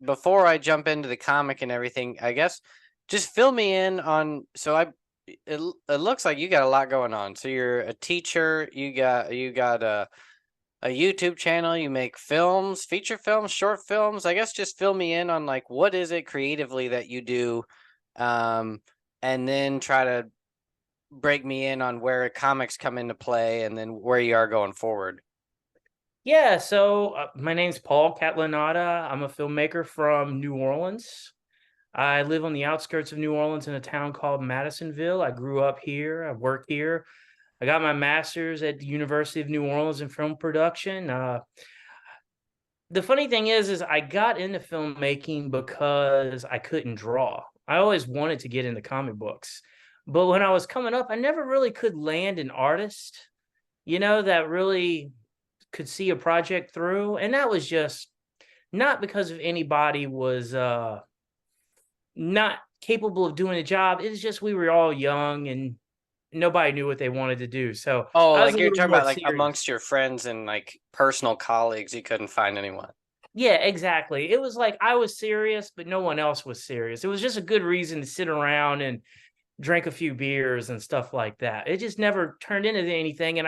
before I jump into the comic and everything, I guess just fill me in on. It looks like you got a lot going on. So you're a teacher. You got a YouTube channel. You make films, feature films, short films. I guess just fill me in on like what is it creatively that you do, um, and then try to break me in on where comics come into play, and then where you are going forward. Yeah, so my name's Paul Catalanotto. I'm a filmmaker from New Orleans. I live on the outskirts of New Orleans in a town called Madisonville. I grew up here. I work here. I got my master's at the University of New Orleans in film production. The funny thing is I got into filmmaking because I couldn't draw. I always wanted to get into comic books, but when I was coming up, I never really could land an artist, that really could see a project through. And that was just not because of anybody was not capable of doing a job. It was just we were all young and nobody knew what they wanted to do. So Oh, I was like a you're little talking more about like serious. amongst your friends and like personal colleagues, you couldn't find anyone. Yeah, exactly. It was like I was serious, but no one else was serious. It was just a good reason to sit around and drink a few beers and stuff like that. It just never turned into anything. And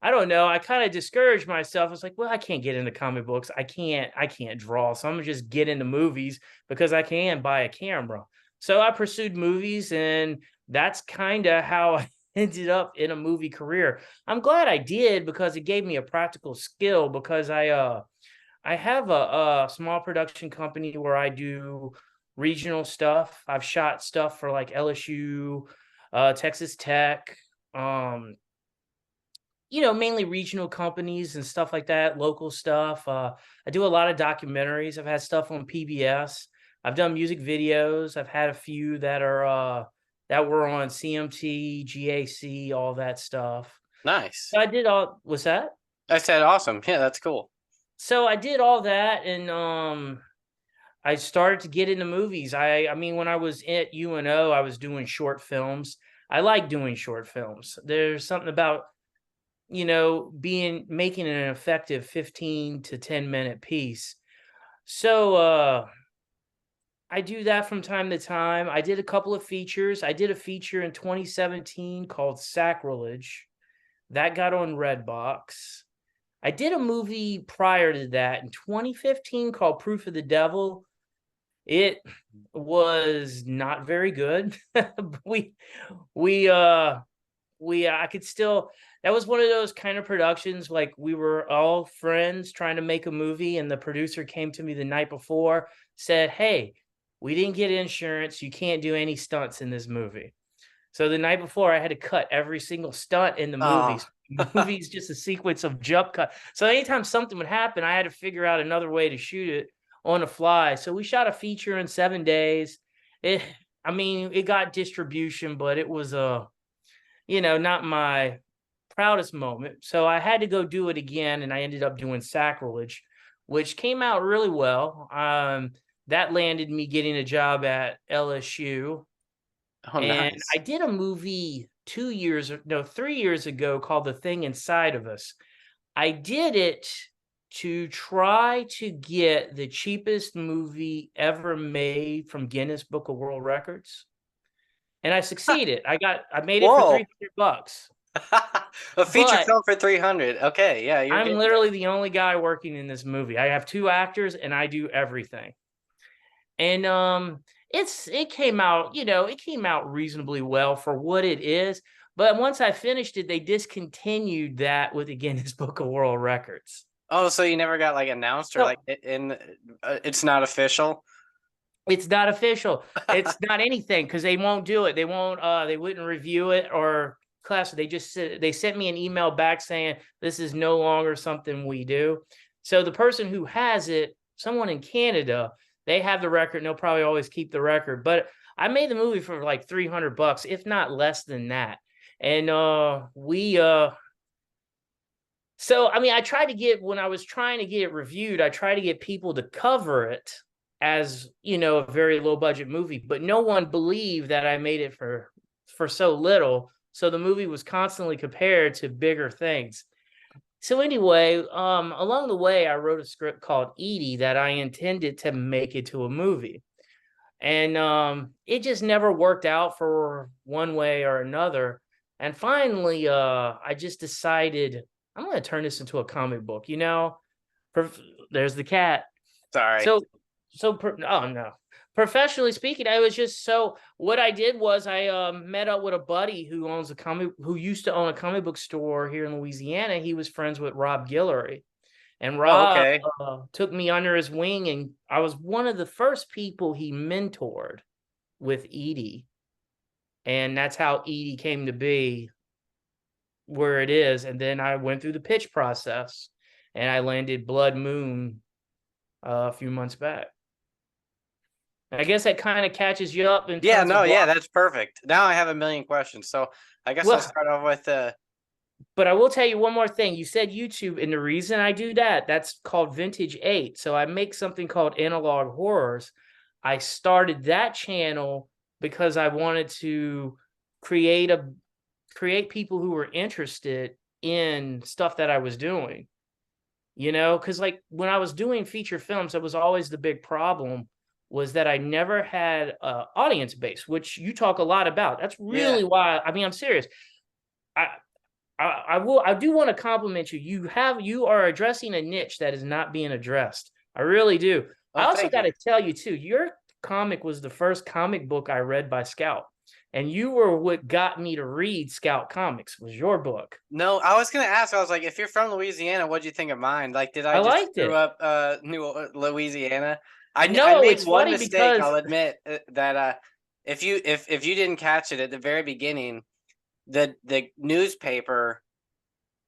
I don't know, I kind of discouraged myself. I was like, well, I can't get into comic books. I can't draw. So I'm gonna just get into movies because I can buy a camera. So I pursued movies, and that's kind of how I ended up in a movie career. I'm glad I did because it gave me a practical skill because I have a small production company where I do regional stuff. I've shot stuff for like LSU, Texas Tech, um, mainly regional companies and stuff like that, local stuff. I do a lot of documentaries. I've had stuff on PBS. I've done music videos. I've had a few that were on CMT, GAC, all that stuff. Nice. So I did all. Was that? I said awesome. Yeah, that's cool. So I did all that, and I started to get into movies. I mean, when I was at UNO, I was doing short films. I like doing short films. There's something about being making an effective 15 to 10-minute piece. So I do that from time to time. I did a couple of features. I did a feature in 2017 called Sacrilege. That got on Redbox. I did a movie prior to that in 2015 called Proof of the Devil. It was not very good. we we I could still, that was one of those kind of productions like we were all friends trying to make a movie, and the producer came to me the night before, said, "Hey, we didn't get insurance. You can't do any stunts in this movie." So the night before, I had to cut every single stunt in the movie. Oh, So the movie is just a sequence of jump cut. So anytime something would happen, I had to figure out another way to shoot it on the fly. So we shot a feature in 7 days. It, I mean, it got distribution, but it was not my proudest moment. So I had to go do it again, and I ended up doing Sacrilege, which came out really well. That landed me getting a job at LSU, oh, and I nice. did a movie 3 years ago called The Thing Inside of Us. I did it to try to get the cheapest movie ever made from Guinness Book of World Records. And I succeeded. I made it for Whoa. $300. A feature But film for 300. Okay, yeah, you're I'm getting there. literally the only guy working in this movie. I have two actors and I do everything. And it came out reasonably well for what it is. But once I finished it, they discontinued that with the Guinness Book of World Records. Oh, so you never got like announced or like So it's not official? it's not official. It's not anything because they won't do it. They wouldn't review it or class. They sent me an email back saying this is no longer something we do. So the person who has it, someone in Canada, they have the record and they'll probably always keep the record. But I made the movie for like $300, if not less than that. And we so I mean I tried to get when I was trying to get it reviewed, I tried to get people to cover it as a very low budget movie, but no one believed that I made it for so little. So the movie was constantly compared to bigger things. So anyway, along the way, I wrote a script called EDIE that I intended to make into a movie. And it just never worked out for one way or another. And finally, I just decided I'm going to turn this into a comic book. There's the cat. Sorry. So, oh no. Professionally speaking, I was just so. What I did was I met up with a buddy who used to own a comic book store here in Louisiana. He was friends with Rob Guillory, and Oh, Rob okay. took me under his wing, and I was one of the first people he mentored with EDIE, and that's how EDIE came to be where it is. And then I went through the pitch process, and I landed Blood Moon a few months back. I guess that kind of catches you up in Yeah, terms no, of yeah, that's perfect. Now I have a million questions. So I guess I'll well, start off with but I will tell you one more thing. You said YouTube, and the reason I do that's called Vintage 8. So I make something called Analog Horrors. I started that channel because I wanted to create people who were interested in stuff that I was doing. Because like when I was doing feature films, that was always the big problem, was that I never had an audience base, which you talk a lot about. That's yeah. really why. I mean, I'm serious. I I do want to compliment you. You are addressing a niche that is not being addressed. I really do. I Oh, also thank got you. to tell you too, your comic was the first comic book I read by Scout. And you were what got me to read Scout Comics, was your book. No, I was gonna ask. I was like, if you're from Louisiana, what'd you think of mine? Like, did I I just liked screw it. up Louisiana? I No, made it's one funny mistake. because I'll admit that if you didn't catch it at the very beginning, the newspaper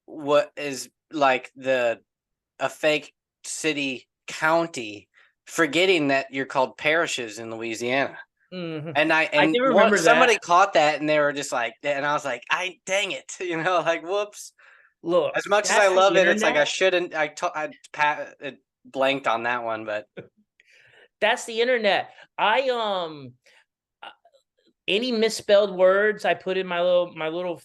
what is like a fake city county, forgetting that you're called parishes in Louisiana. And I can remember somebody that. caught that and they were just like, and I was like, dang it, like whoops. Look, As much as I that's the love it, it's like I internet. shouldn't. It blanked on that one, but That's the internet. I any misspelled words I put in my little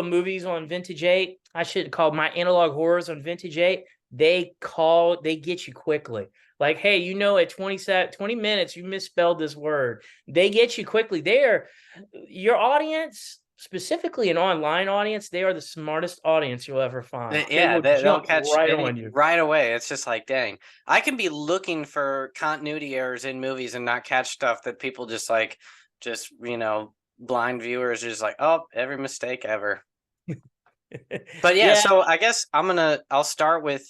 movies on Vintage 8, I should call my Analog Horrors on Vintage 8. They get you quickly. Like, hey, at 20 minutes, you misspelled this word. They get you quickly. Your audience, specifically an online audience, they are the smartest audience you'll ever find. They yeah, will they'll jump catch right any on you. right away. It's just like, dang, I can be looking for continuity errors in movies and not catch stuff that people just blind viewers are just like, oh, every mistake ever. But yeah, Yeah. so I guess I'll start with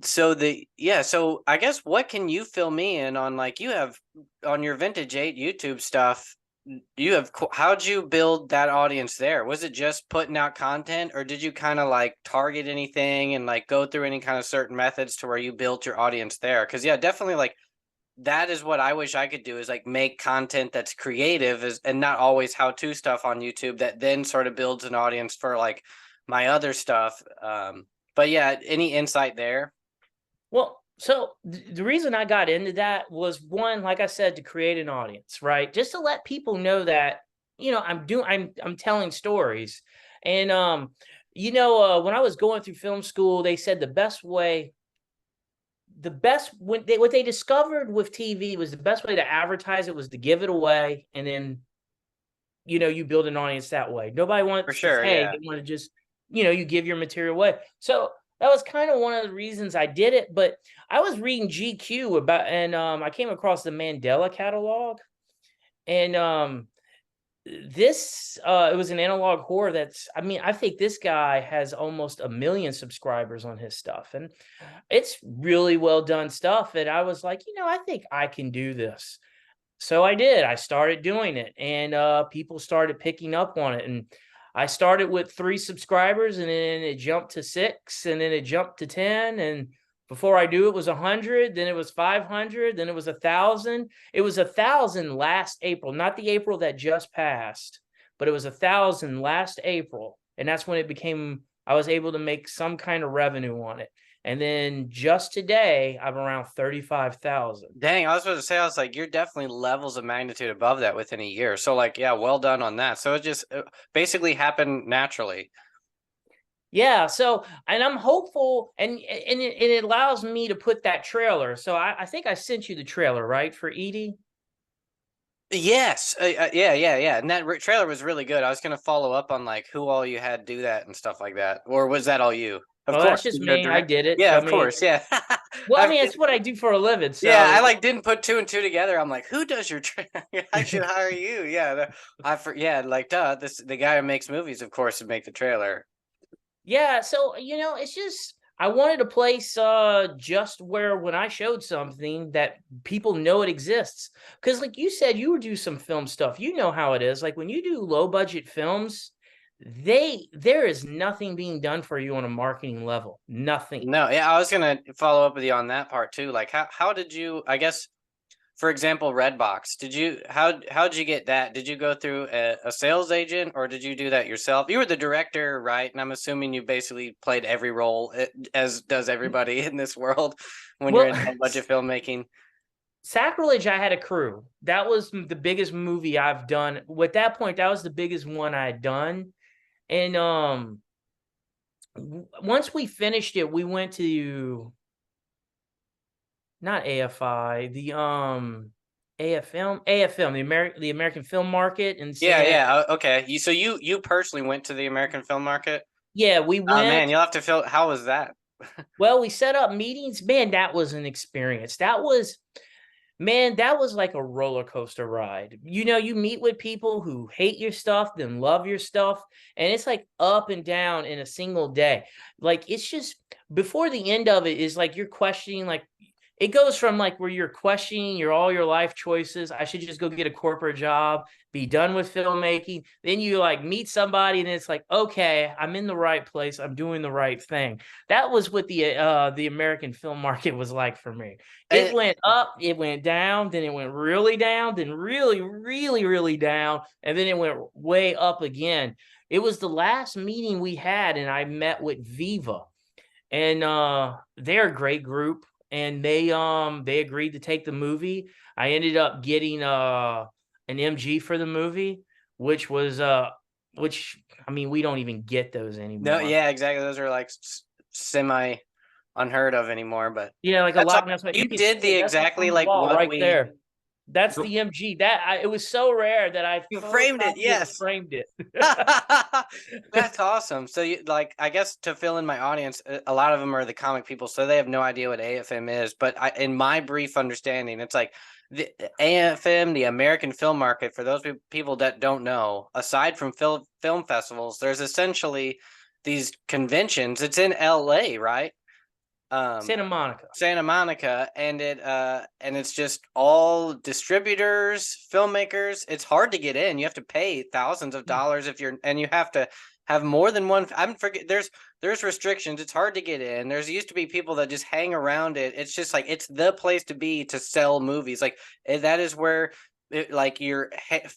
so I guess what can you fill me in on, like you have on your Vintage 8 YouTube stuff, how'd you build that audience there? Was it just putting out content, or did you kind of like target anything and like go through any kind of certain methods to where you built your audience there? Because yeah, definitely like that is what I wish I could do, is like make content that's creative and not always how-to stuff on YouTube that then sort of builds an audience for like my other stuff. But yeah, any insight there? Well, so the reason I got into that was, one, like I said, to create an audience, right? Just to let people know that, I'm telling stories. And when I was going through film school, they said what they discovered with TV was the best way to advertise it was to give it away, and then you build an audience that way. Nobody For wants to sure, pay. yeah. They want to just you give your material away. So that was kind of one of the reasons I did it. But I was reading GQ and I came across the Mandela catalog, and it was an analog horror I think this guy has almost 1 million subscribers on his stuff, and it's really well done stuff. And I was like, I think I can do this. So I did. I started doing it, and people started picking up on it. And I started with 3 subscribers, and then it jumped to 6, and then it jumped to 10. And before I knew it was 100, then it was 500, then it was 1,000. It was 1,000 last April, not the April that just passed, but it was 1,000 last April. And that's when I was able to make some kind of revenue on it. And then just today, I'm around 35,000. Dang, I was supposed to say, I was like, you're definitely levels of magnitude above that within a year. So like, yeah, well done on that. So it just basically happened naturally. Yeah, so and I'm hopeful, and it allows me to put that trailer. So I think I sent you the trailer, right, for Edie? Yes, yeah. And that trailer was really good. I was gonna follow up on like who all you had do that and stuff like that, or was that all you? Of Oh, that's course, just you're a me. I direct. did it. Yeah, I of mean, course, yeah. well, I I've, mean, it's what I do for a living. yeah, I So like didn't put two and two together. I'm like, who does your trailer? I should hire you. Yeah, yeah, like duh. The guy who makes movies, of course, would make the trailer. yeah, so it's just I wanted a place just where when I showed something that people know it exists. Because like you said, you would do some film stuff. You know how it is. Like when you do low budget films, there is nothing being done for you on a marketing level. Nothing. No, yeah, I was gonna follow up with you on that part too. Like, how did you? I guess, for example, Redbox. How'd you get that? Did you go through a sales agent or did you do that yourself? You were the director, right? And I'm assuming you basically played every role, as does everybody in this world when you're Well, in low budget filmmaking. Sacrilege, I had a crew. That was the biggest movie I've done. At that point, that was the biggest one I had done. And once we finished it, we went to not AFI, the AFM, the American Film Market in Yeah, San. yeah. Okay. So you personally went to the American film market? Yeah, we Oh man, went. you'll have to fill. How was that? Well, we set up meetings. Man, that was an experience. That was like a roller coaster ride. You meet with people who hate your stuff, then love your stuff, and it's like up and down in a single day. Like it's just before the end of it is like you're questioning, like it goes from like where you're questioning all your life choices. I should just go get a corporate job, be done with filmmaking. Then you like meet somebody, and it's like, okay, I'm in the right place. I'm doing the right thing. That was what the American film market was like for me. It And went up, it went down, then it went really down, then really, really, really down, and then it went way up again. It was the last meeting we had, and I met with Viva, and they're a great group, and they agreed to take the movie. I ended up getting an MG for the movie, which was which I mean we don't even get those no, anymore. yeah, exactly. Those are like semi unheard of anymore, but Yeah, like a that's lot. all. That's what You you can did see the it. That's up exactly on the like wall what right we. there. That's the MG. It was so rare that I You framed it, photocopied it and yes. framed it. That's awesome. So you like, I guess to fill in my audience, a lot of them are the comic people, so they have no idea what AFM is. But in my brief understanding, it's like the AFM, the American film market. For those people that don't know, aside from film festivals, there's essentially these conventions. It's in LA, right? Um, Santa Monica. Santa Monica, and it's just all distributors, filmmakers. It's hard to get in. You have to pay thousands of dollars if you're, and you have to have more than one. I'm forget. There's restrictions. It's hard to get in. There's used to be people that just hang around it. It's just like it's the place to be to sell movies. Like that is where. Like your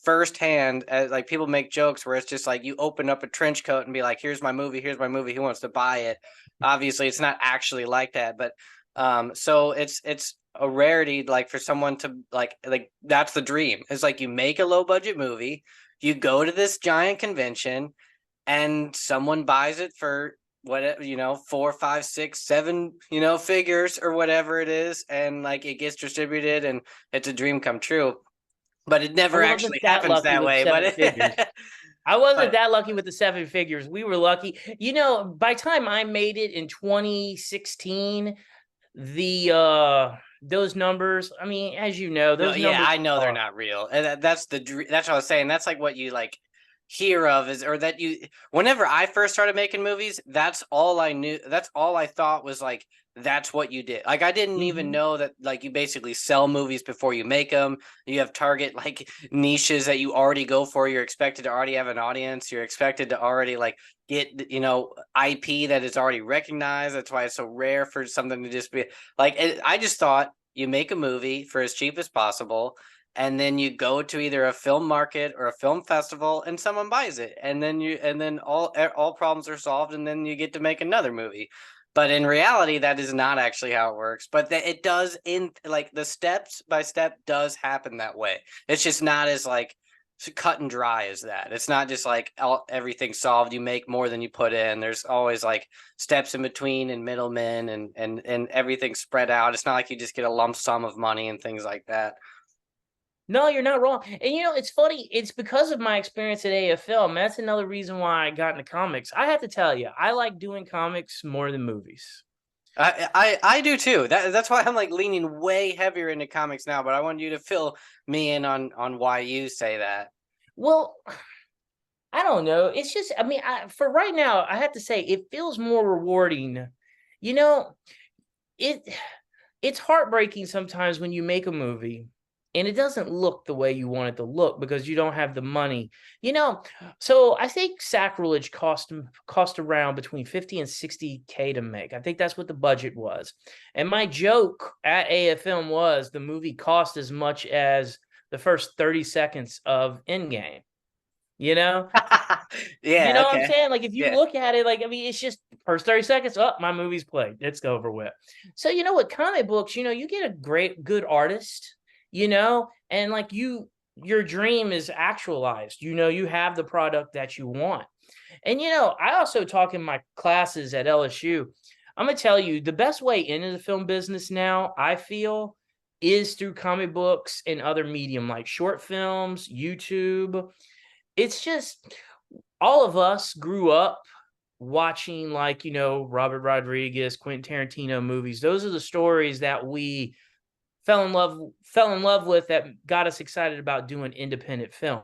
firsthand, like people make jokes where it's just like you open up a trench coat and be like, "Here's my movie. Here's my movie. Who wants to buy it?" Obviously it's not actually like that, but so it's a rarity, like for someone to like that's the dream. It's like you make a low budget movie, you go to this giant convention, and someone buys it for what, 4, 5, 6, 7, figures or whatever it is, and like it gets distributed and it's a dream come true, but it I never wasn't actually that happens lucky that with way, seven figures. but I wasn't but that lucky with the seven figures. We were lucky. By the time I made it in 2016, the those numbers, I mean, as you know, no, those yeah, numbers I know they're are not real, and that's that's what I was saying. That's like what you like hear of is, or that you. Whenever I first started making movies, that's all I knew. That's all I thought was like that's what you did. Like I didn't even Mhm. know that like you basically sell movies before you make them. You have target like niches that you already go for. You're expected to already have an audience. You're expected to already like get IP that is already recognized. That's why it's so rare for something to just be like. I just thought you make a movie for as cheap as possible, and then you go to either a film market or a film festival and someone buys it, and then all problems are solved, and then you get to make another movie. But in reality that is not actually how it works, but it does, in like the steps by step does happen that way. It's just not as like so cut and dry as that. It's not just like everything solved. You make more than you put in. There's always like steps in between and middlemen and everything spread out. It's not like you just get a lump sum of money and things like that. No, you're not wrong. And it's funny. It's because of my experience at AFM. That's another reason why I got into comics. I have to tell you, I like doing comics more than movies. I do too. That's why I'm like leaning way heavier into comics now. But I want you to fill me in on why you say that. Well, I don't know. It's just, I mean, for right now, I have to say it feels more rewarding. You know, it it's heartbreaking sometimes when you make a movie and it doesn't look the way you want it to look because you don't have the money. So I think Sacrilege cost around between 50 and 60K to make. I think that's what the budget was. And my joke at AFM was the movie cost as much as the first 30 seconds of Endgame. You know Yeah. what I'm Okay. saying? Like, if you Yeah. look at it, like, I mean, it's just first 30 seconds, oh, my movie's played. It's over with. So, with comic books, you get a good artist, and like your dream is actualized. You have the product that you want. And, I also talk in my classes at LSU. I'm going to tell you the best way into the film business now, I feel, is through comic books and other medium like short films, YouTube. It's just all of us grew up watching like, Robert Rodriguez, Quentin Tarantino movies. Those are the stories that we fell in love with that got us excited about doing independent film,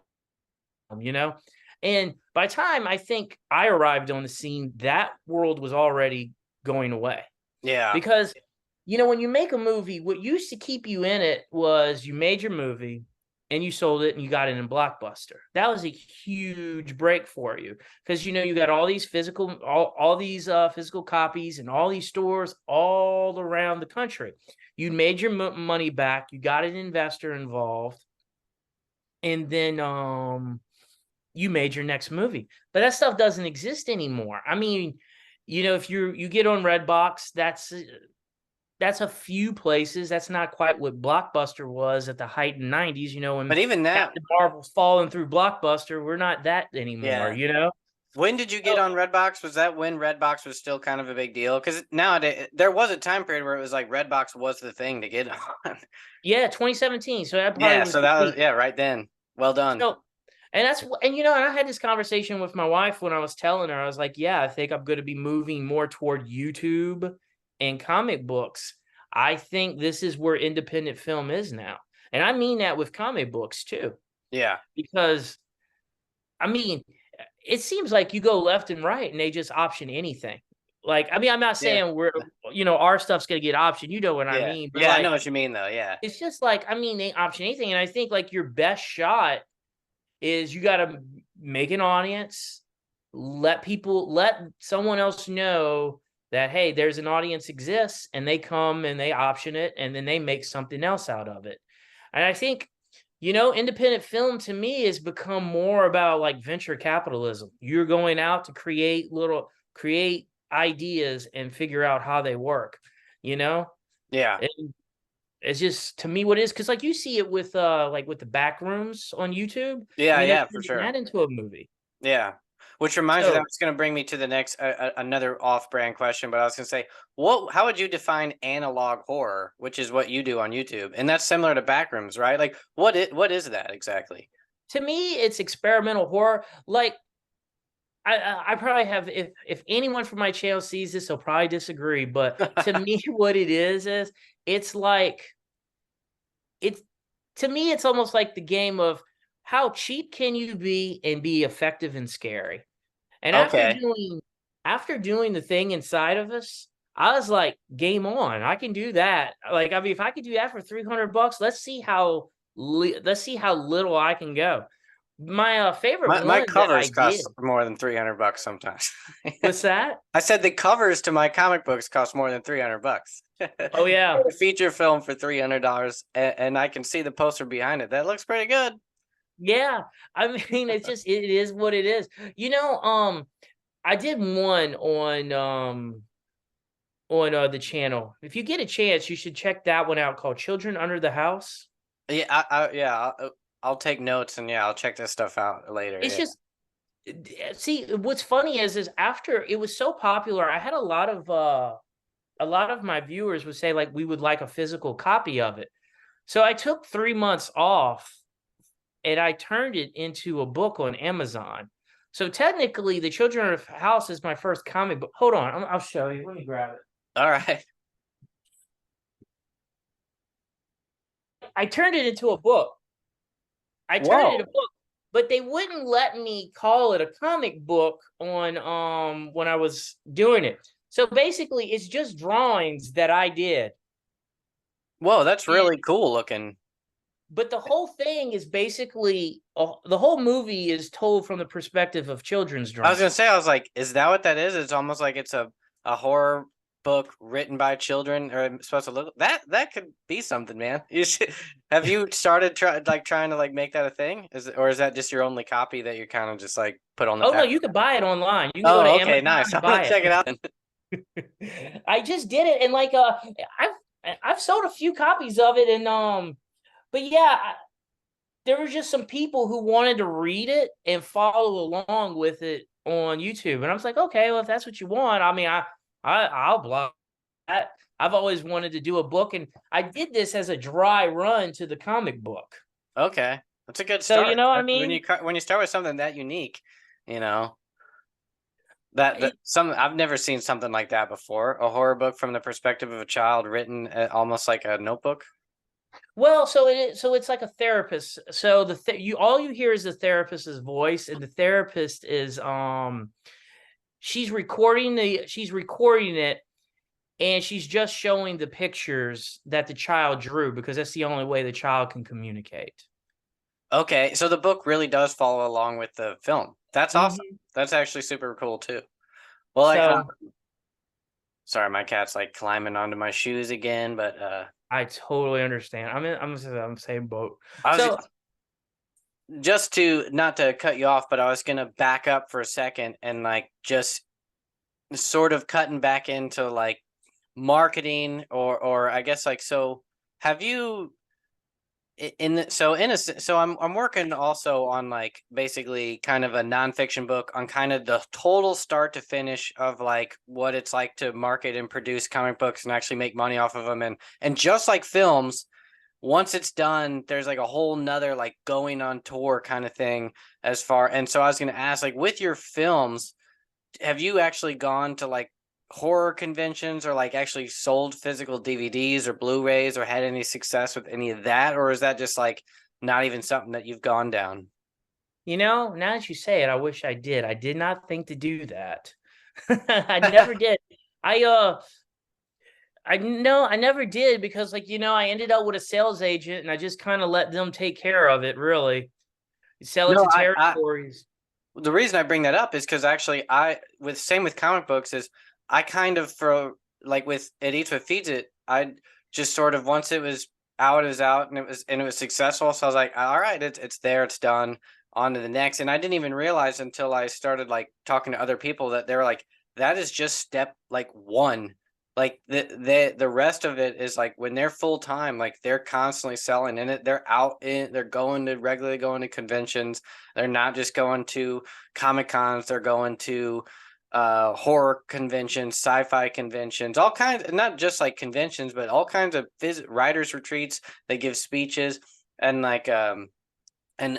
And by the time I think I arrived on the scene, that world was already going away. Yeah. Because, when you make a movie, what used to keep you in it was you made your movie and you sold it and you got it in Blockbuster. That was a huge break for you because, you got all these all these physical copies and all these stores all around the country. You made your money back. You got an investor involved. And then you made your next movie. But that stuff doesn't exist anymore. I mean, if you get on Redbox, that's a few places. That's not quite what Blockbuster was at the height in the 90s, when But even that, Captain Marvel's falling through Blockbuster. We're not that anymore, yeah. When did you get So, on Redbox? Was that when Redbox was still kind of a big deal? Because nowadays there was a time period where it was like Redbox was the thing to get on. yeah, 2017. So that probably Yeah, was so the that was peak. right then. Well done. So, and I had this conversation with my wife when I was telling her, I was like, yeah, I think I'm going to be moving more toward YouTube and comic books. I think this is where independent film is now. And I mean that with comic books too. Yeah. Because, I mean, it seems like you go left and right and they just option anything. Like, I mean, I'm not Yeah. saying our stuff's going to get optioned. You know what I Yeah. mean? But Yeah, I know like, what you mean though. Yeah. it's just like, I mean, they option anything. And I think like your best shot is you got to make an audience, let someone else know that, hey, there's an audience exists, and they come and they option it and then they make something else out of it. And I think, independent film to me has become more about like venture capitalism. You're going out to create ideas and figure out how they work, Yeah. And it's just, to me, what it is, because like you see it with the back rooms on YouTube. Yeah, I mean, they're yeah, for turning sure. that into a movie. Yeah. Which reminds me, that So was going to bring me to the next another off-brand question, but I was going to say, how would you define analog horror, which is what you do on YouTube, and that's similar to Backrooms, right? Like, what is that exactly? to me, it's experimental horror. Like, I probably have, if anyone from my channel sees this, they'll probably disagree. But to me, what it is it's like it's to me, it's almost like the game of how cheap can you be and be effective and scary. And Okay. after doing the thing inside of us, I was like, game on. I can do that. Like, I mean, if I could do that for $300, let's see how little I can go. My favorite My one that I covers did. cost more than $300 sometimes. What's that? I said the covers to my comic books cost more than $300. Oh yeah. A feature film for $300, and I can see the poster behind it. That looks pretty good. Yeah. I mean, it is what it is. I did one on the channel. If you get a chance, you should check that one out called Children Under the House. Yeah, yeah. I'll take notes, and yeah, I'll check this stuff out later. It's Yeah. just see, what's funny is after it was so popular, I had a lot of my viewers would say like we would like a physical copy of it. So I took 3 months off and I turned it into a book on Amazon. So technically, The Children of House is my first comic book. Hold on, I'll show you. Let me grab it. All right. I turned it into a book. I turned it into a Whoa. book, but they wouldn't let me call it a comic book on when I was doing it. So basically, it's just drawings that I did. Whoa, that's And, really cool looking. but the whole thing is basically the whole movie is told from the perspective of children's I was gonna drawings. say, I was like, is that what that is? It's almost like it's a horror book written by children, or it's supposed to look that could be something, man. You should have you started trying to like make that a thing? Or is that just your only copy that you kind of just like put on the Oh no, pack? you can buy it online. You can go to Oh, okay, Amazon nice. and I'm gonna buy check it out. it. I just did it, and like I've sold a few copies of it, and but yeah, there were just some people who wanted to read it and follow along with it on YouTube, and I was like, okay, well if that's what you want, I mean, I'll blog that. I've always wanted to do a book, and I did this as a dry run to the comic book. Okay, that's a good So you start. know what I When mean? you start with something that unique, you know that It, some I've never seen something like that before. A horror book from the perspective of a child, written almost like a notebook. Well, so it's like a therapist. So you all you hear is the therapist's voice, and the therapist is she's recording it, and she's just showing the pictures that the child drew because that's the only way the child can communicate. Okay, so the book really does follow along with the film. That's awesome. Mhm. That's actually super cool too. Well, So sorry, my cat's like climbing onto my shoes again, but I totally understand. I'm the same boat. I was So just to not to cut you off, but I was gonna back up for a second and like just sort of cutting back into like marketing or I guess like so have you so I'm working also on like basically kind of a nonfiction book on kind of the total start to finish of like what it's like to market and produce comic books and actually make money off of them, and just like films, once it's done there's like a whole nother like going on tour kind of thing as far. And so I was going to ask, like, with your films, have you actually gone to like horror conventions or like actually sold physical DVDs or Blu-rays or had any success with any of that? Or is that just like not even something that you've gone down? now that you say it, I wish I did. I did not think to do that. I never did. I I no, I never did because I ended up with a sales agent and I just kind of let them take care of it, really. Sell it No, to territories. the reason I bring that up is because actually with comic books is I kind of for like with It Eats What Feeds It, I just sort of once it was out and it was successful. So I was like, all right, it's there, it's done, on to the next. And I didn't even realize until I started like talking to other people that they were like, that is just step like one. Like the rest of it is like when they're full time, like they're constantly selling in it. They're going to regularly going to conventions. They're not just going to comic cons. They're going to horror conventions, sci-fi conventions, all kinds, not just like conventions, but all kinds of writers retreats. They give speeches, and like and then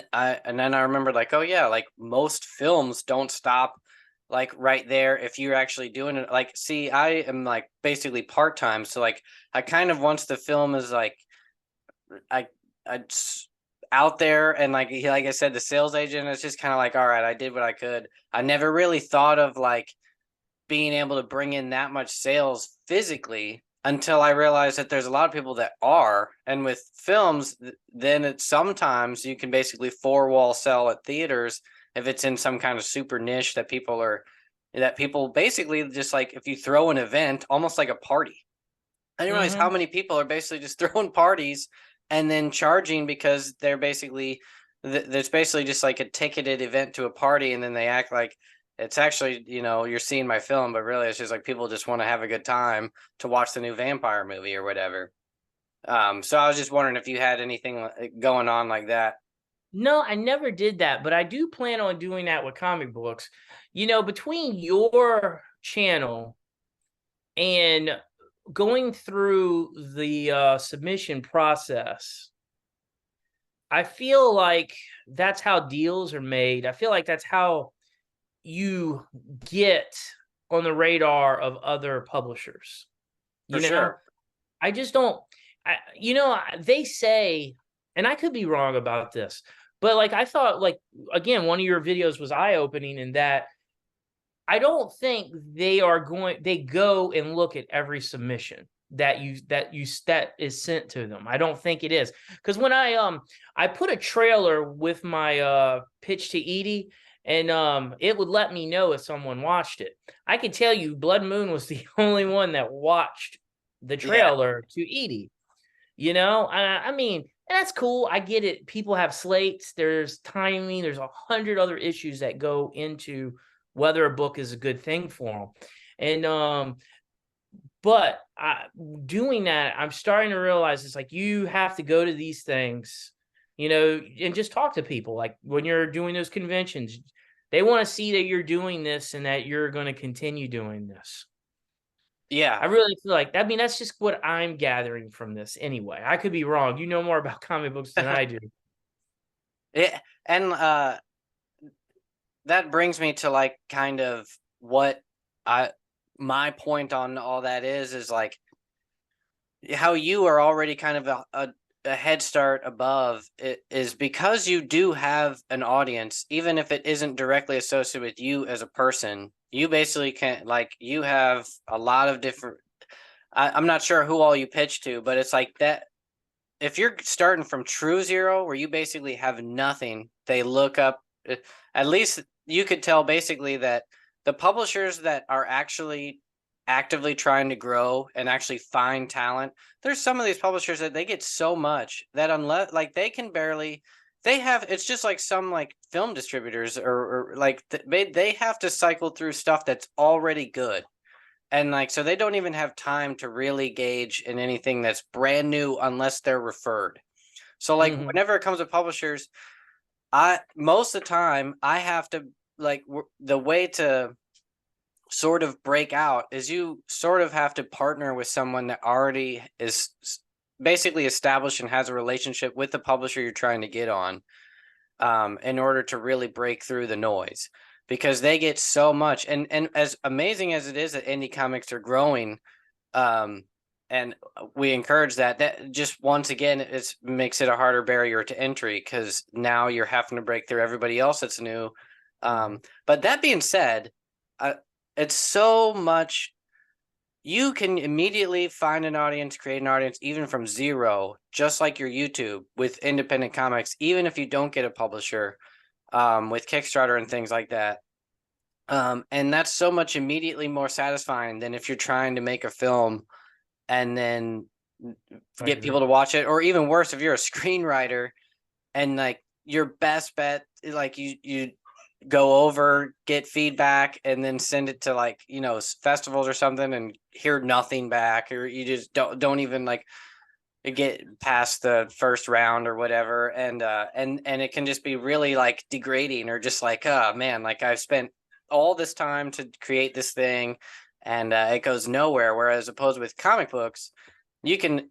I remembered like, oh yeah, like most films don't stop like right there if you're actually doing it. Like, see, I am like basically part-time, so like I kind of, once the film is like I I out there, and like I said, the sales agent is just kind of like, all right, I did what I could. I never really thought of like being able to bring in that much sales physically until I realized that there's a lot of people that are. And with films, then it's sometimes you can basically four wall sell at theaters if it's in some kind of super niche that people basically just like, if you throw an event almost like a party. I didn't realize how Mm-hmm. many people are basically just throwing parties and then charging because they're basically there's basically just like a ticketed event to a party, and then they act like it's actually, you're seeing my film, but really it's just like people just want to have a good time to watch the new vampire movie or whatever. So I was just wondering if you had anything going on like that. No, I never did that, but I do plan on doing that with comic books. You know, between your channel and going through the submission process, I feel like that's how deals are made. I feel like that's how you get on the radar of other publishers. For You know, sure. I just don't. They say, and I could be wrong about this, but like I thought, like again, one of your videos was eye opening in that I don't think they go and look at every submission that is sent to them. I don't think it is. Because when I put a trailer with my pitch to Edie, and it would let me know if someone watched it. I can tell you Blood Moon was the only one that watched the Yeah. trailer to Edie. You know, I mean, that's cool. I get it. People have slates. There's timing. There's 100 other issues that go into whether a book is a good thing for them. And but doing that, I'm starting to realize it's like you have to go to these things, you know, and just talk to people. Like when you're doing those conventions, they want to see that you're doing this and that you're going to continue doing this. Yeah. I really feel like, I mean, that's just what I'm gathering from this anyway. I could be wrong. You know more about comic books than I do. Yeah. And that brings me to like kind of what I my point on all that is like how you are already kind of a head start above it is because you do have an audience, even if it isn't directly associated with you as a person. You basically can like you have a lot of different. I'm not sure who all you pitch to, but it's like that. If you're starting from true zero, where you basically have nothing, they look up. At least you could tell basically that the publishers that are actually actively trying to grow and actually find talent, there's some of these publishers that they get so much that unless like they can barely they have it's just like some like film distributors or like they have to cycle through stuff that's already good, and like so they don't even have time to really gauge in anything that's brand new unless they're referred. So like Mhm. whenever it comes to publishers, I most of the time I have to like the way to sort of break out is you sort of have to partner with someone that already is basically established and has a relationship with the publisher you're trying to get on, in order to really break through the noise, because they get so much. And as amazing as it is that indie comics are growing, um, and we encourage that, that just once again it makes it a harder barrier to entry because now you're having to break through everybody else that's new. But that being said, uh, it's so much. You can immediately find an audience, create an audience, even from zero, just like your YouTube with independent comics, even if you don't get a publisher, with Kickstarter and things like that. And that's so much immediately more satisfying than if you're trying to make a film and then I get agree. people to watch it, or even worse, if you're a screenwriter and like your best bet, like you go over, get feedback, and then send it to like festivals or something, and hear nothing back, or you just don't even like get past the first round or whatever, and it can just be really like degrading, or just like, oh man, like I've spent all this time to create this thing, and it goes nowhere. Whereas opposed with comic books, you can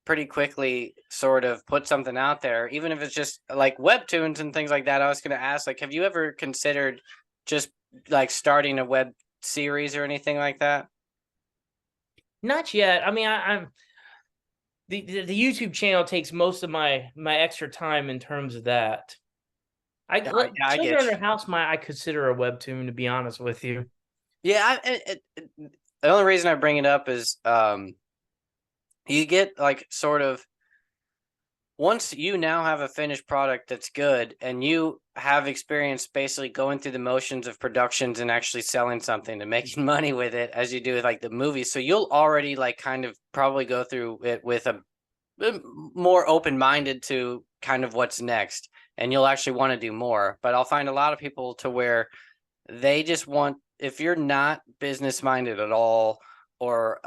pretty quickly sort of put something out there, even if it's just like webtoons and things like that. I was going to ask, like, have you ever considered just like starting a web series or anything like that? Not yet. I mean, I'm the YouTube channel takes most of my extra time in terms of that. Yeah, I Children get Under you. House, I consider a webtoon, to be honest with you. Yeah, the only reason I bring it up is you get like sort of once you now have a finished product that's good and you have experience basically going through the motions of productions and actually selling something and making money with it as you do with like the movies. So you'll already like kind of probably go through it with a more open-minded to kind of what's next, and you'll actually want to do more. But I'll find a lot of people to where they just want, if you're not business minded at all, or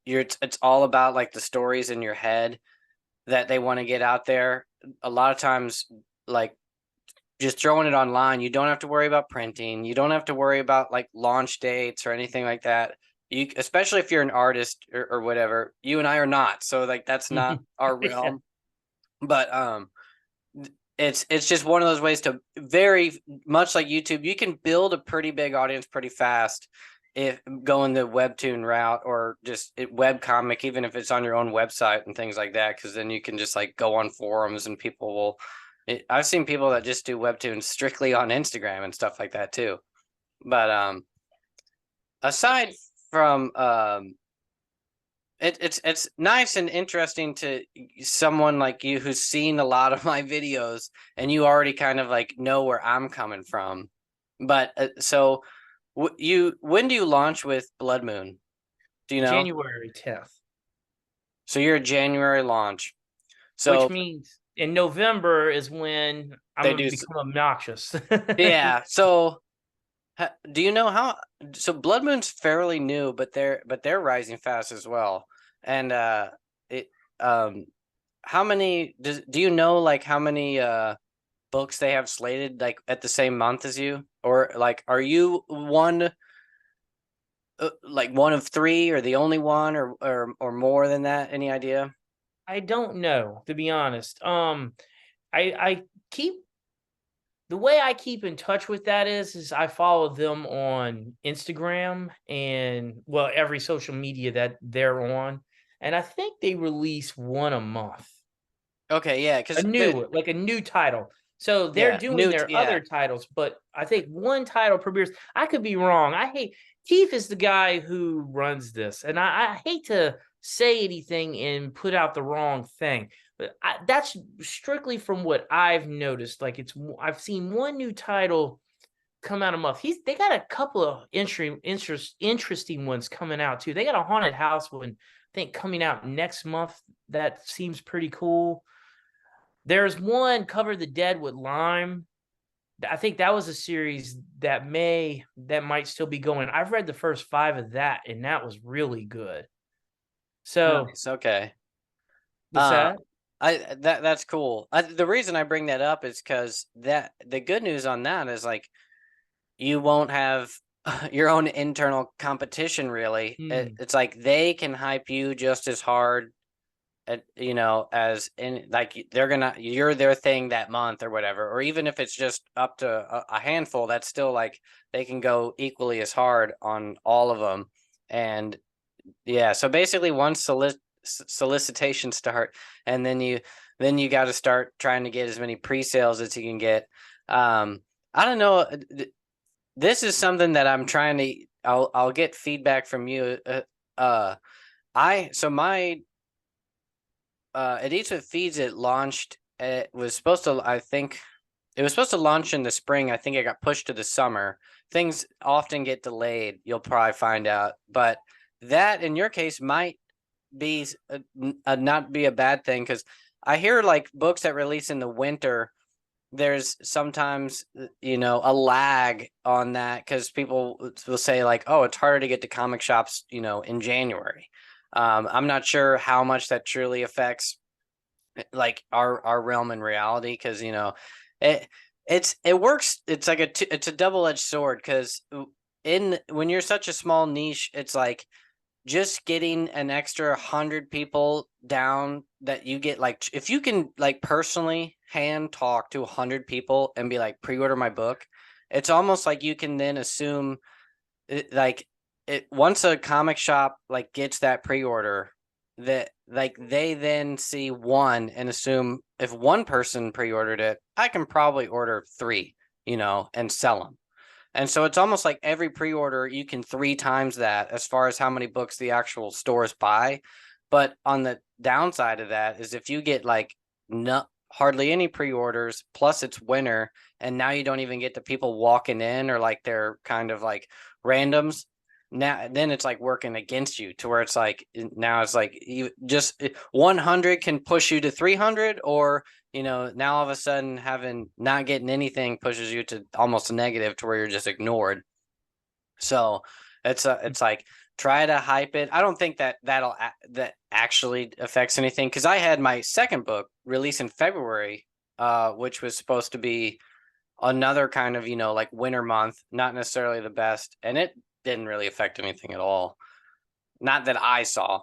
it's all about like the stories in your head that they want to get out there, a lot of times, like just throwing it online, you don't have to worry about printing. You don't have to worry about like launch dates or anything like that. You, especially if you're an artist or whatever. You and I are not, so like that's not our Yeah. realm. But it's just one of those ways to, very much like YouTube, you can build a pretty big audience pretty fast if going the webtoon route, or just web comic, even if it's on your own website and things like that, because then you can just like go on forums and people will. I've seen people that just do webtoons strictly on Instagram and stuff like that too. But aside from it's nice and interesting to someone like you who's seen a lot of my videos, and you already kind of like know where I'm coming from. But so when do you launch with Blood Moon? Do you know? January 10th, So you're a January launch. which So means in November is when I'm they gonna do. become obnoxious. Yeah. So do you know how? So Blood Moon's fairly new, but they're rising fast as well. And it um, how many do you know, like how many books they have slated like at the same month as you, or like are you one, like one of three, or the only one, or more than that? Any idea? I don't know, to be honest. I keep the way I keep in touch with that is I follow them on Instagram and, well, every social media that they're on, and I think they release one a month. Okay, yeah, A because new like a new title. So they're yeah, doing their yeah. other titles, but I think one title premieres. I could be wrong. I hate Keith is the guy who runs this, and I hate to say anything and put out the wrong thing, but that's strictly from what I've noticed. Like I've seen one new title come out a month. They got a couple of interesting ones coming out too. They got a haunted house one, I think, coming out next month. That seems pretty cool. There's one, Cover the Dead with Lime. I think that was a series that might still be going. I've read the first 5 of that, and that was really good. So, Nice. Okay. what's Uh, that? that's cool. The reason I bring that up is because that the good news on that is like you won't have your own internal competition really. Hmm. It's like they can hype you just as hard, as in like you're their thing that month or whatever, or even if it's just up to a handful, that's still like they can go equally as hard on all of them. And yeah, so basically once solicitation start, and then you got to start trying to get as many pre-sales as you can get. I don't know. This is something that I'm trying to. I'll get feedback from you. I so my It Eats What Feeds It launched. It was supposed to. I think it was supposed to launch in the spring. I think it got pushed to the summer. Things often get delayed. You'll probably find out, but that in your case might be not be a bad thing, because I hear like books that release in the winter, there's sometimes a lag on that, because people will say like, oh, it's harder to get to comic shops in January. I'm not sure how much that truly affects like our realm in reality, because it it works. It's like it's a double-edged sword, because in when you're such a small niche, it's like just getting an extra 100 people down, that you get like, if you can like personally hand talk to 100 people and be like, pre-order my book, it's almost like you can then assume like it, once a comic shop like gets that pre-order, that like they then see one and assume if one person pre-ordered it, I can probably order three, and sell them. And so it's almost like every pre-order you can three times that as far as how many books the actual stores buy. But on the downside of that is if you get like no hardly any pre-orders, plus it's winter, and now you don't even get the people walking in, or like they're kind of like randoms. Now then it's like working against you, to where it's like now it's like you just 100 can push you to 300, or now all of a sudden having not getting anything pushes you to almost a negative, to where you're just ignored. So it's like, try to hype it. I don't think that that actually affects anything, because I had my second book release in February, which was supposed to be another kind of, like winter month, not necessarily the best, and it didn't really affect anything at all. Not that I saw.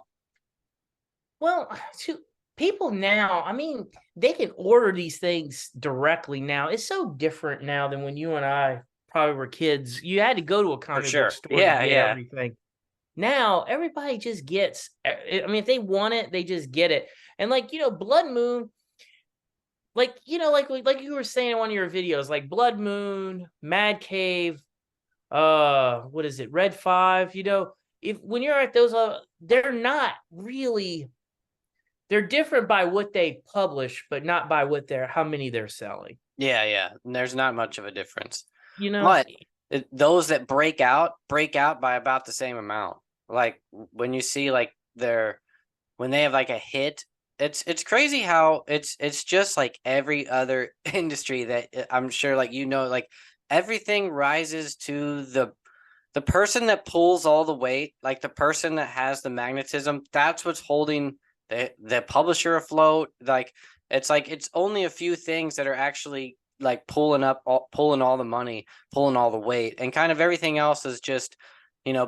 Well, to people now, I mean, they can order these things directly now. It's so different now than when you and I probably were kids. You had to go to a For comic book sure. store to Yeah, get yeah. everything. Now everybody just gets. I mean, if they want it, they just get it. And like Blood Moon, like like you were saying in one of your videos, like Blood Moon, Mad Cave, what is it, Red 5? If when you're at those, they're not really. They're different by what they publish, but not by how many they're selling. Yeah, yeah. And there's not much of a difference. You know, But those that break out by about the same amount. Like when you see like when they have like a hit, it's crazy how it's just like every other industry that I'm sure like like everything rises to the person that pulls all the weight, like the person that has the magnetism. That's what's holding the publisher afloat. Like it's only a few things that are actually like pulling all the money, pulling all the weight, and kind of everything else is just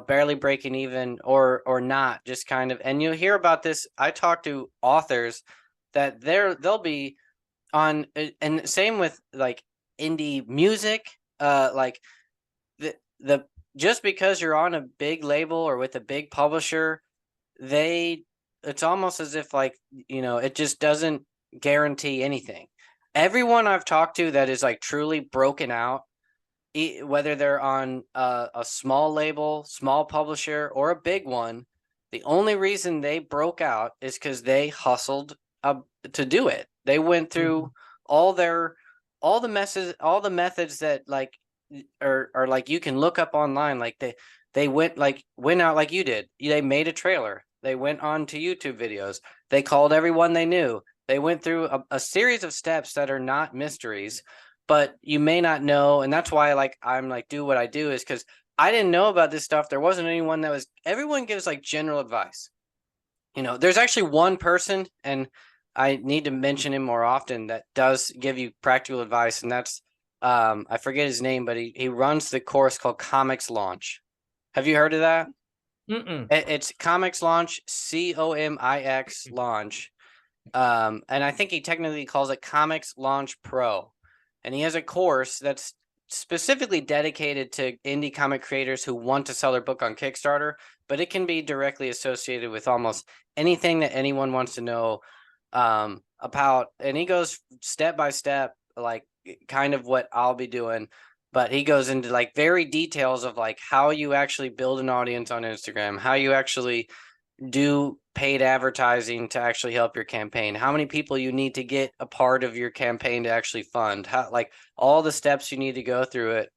barely breaking even or not, just kind of. And you hear about this. I talk to authors that they'll be on, and same with like indie music, like the just because you're on a big label or with a big publisher, it's almost as if like it just doesn't guarantee anything. Everyone I've talked to that is like truly broken out, whether they're on a small label, small publisher, or a big one, the only reason they broke out is because they hustled to do it. They went through all the methods that like are like you can look up online. Like they went out like you did. They made a trailer. They went on to YouTube videos. They called everyone they knew. They went through a series of steps that are not mysteries, but you may not know. And that's why like I'm like do what I do, is because I didn't know about this stuff. There wasn't anyone everyone gives like general advice. There's actually one person, and I need to mention him more often, that does give you practical advice, and that's I forget his name, but he runs the course called Comics Launch. Have you heard of that? It's Comics Launch, COMIX Launch. And I think he technically calls it Comics Launch Pro. And he has a course that's specifically dedicated to indie comic creators who want to sell their book on Kickstarter, but it can be directly associated with almost anything that anyone wants to know about. And he goes step by step, like kind of what I'll be doing, but he goes into like very details of like how you actually build an audience on Instagram, how you actually do paid advertising to actually help your campaign, how many people you need to get a part of your campaign to actually fund, how like all the steps you need to go through it.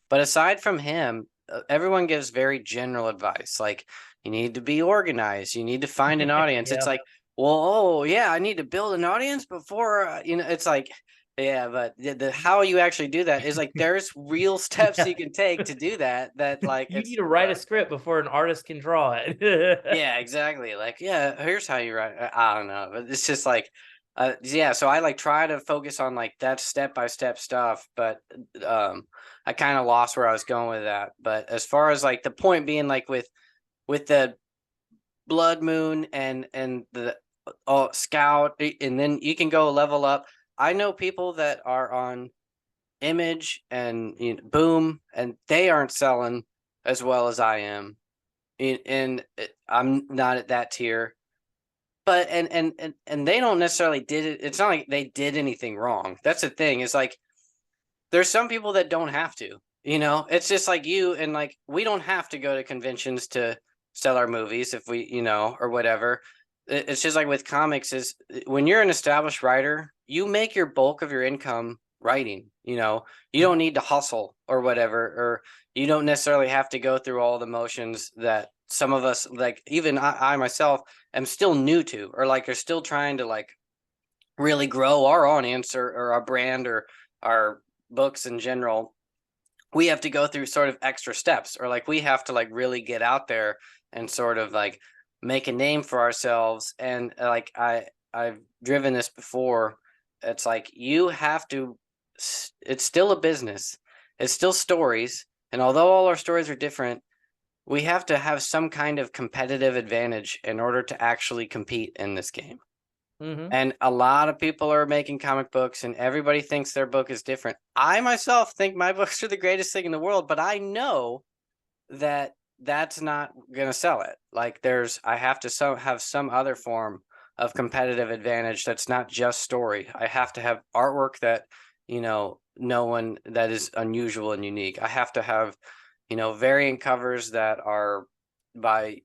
But aside from him, everyone gives very general advice, like you need to be organized, you need to find an audience. It's like, well, oh yeah, I need to build an audience before it's like, yeah, but the how you actually do that is like there's real steps you can take to do that like you need to write a script before an artist can draw it. Yeah, exactly. Like, yeah, here's how you write. I don't know, but it's just like yeah, so I like try to focus on like that step by step stuff, but I kind of lost where I was going with that. But as far as like the point being, like with the Blood Moon and the Scout, and then you can go level up. I know people that are on Image and Boom, and they aren't selling as well as I am, and I'm not at that tier. But and they don't necessarily did it. It's not like they did anything wrong. That's the thing. It's like there's some people that don't have to. It's just like you and like we don't have to go to conventions to sell our movies if we, or whatever. It's just like with comics is when you're an established writer, you make your bulk of your income writing. You don't need to hustle or whatever, or you don't necessarily have to go through all the motions that some of us, like even I myself am still new to, or like are still trying to like really grow our audience or our brand or our books in general. We have to go through sort of extra steps, or like we have to like really get out there and sort of like make a name for ourselves. And like I've driven this before. It's like you have to. It's still a business. It's still stories, and although all our stories are different, we have to have some kind of competitive advantage in order to actually compete in this game. Mm-hmm. And a lot of people are making comic books, and everybody thinks their book is different. I myself think my books are the greatest thing in the world, but I know that that's not gonna sell it. Like I have to have some other form of competitive advantage that's not just story. I have to have artwork that, no one that is unusual and unique. I have to have, variant covers that are by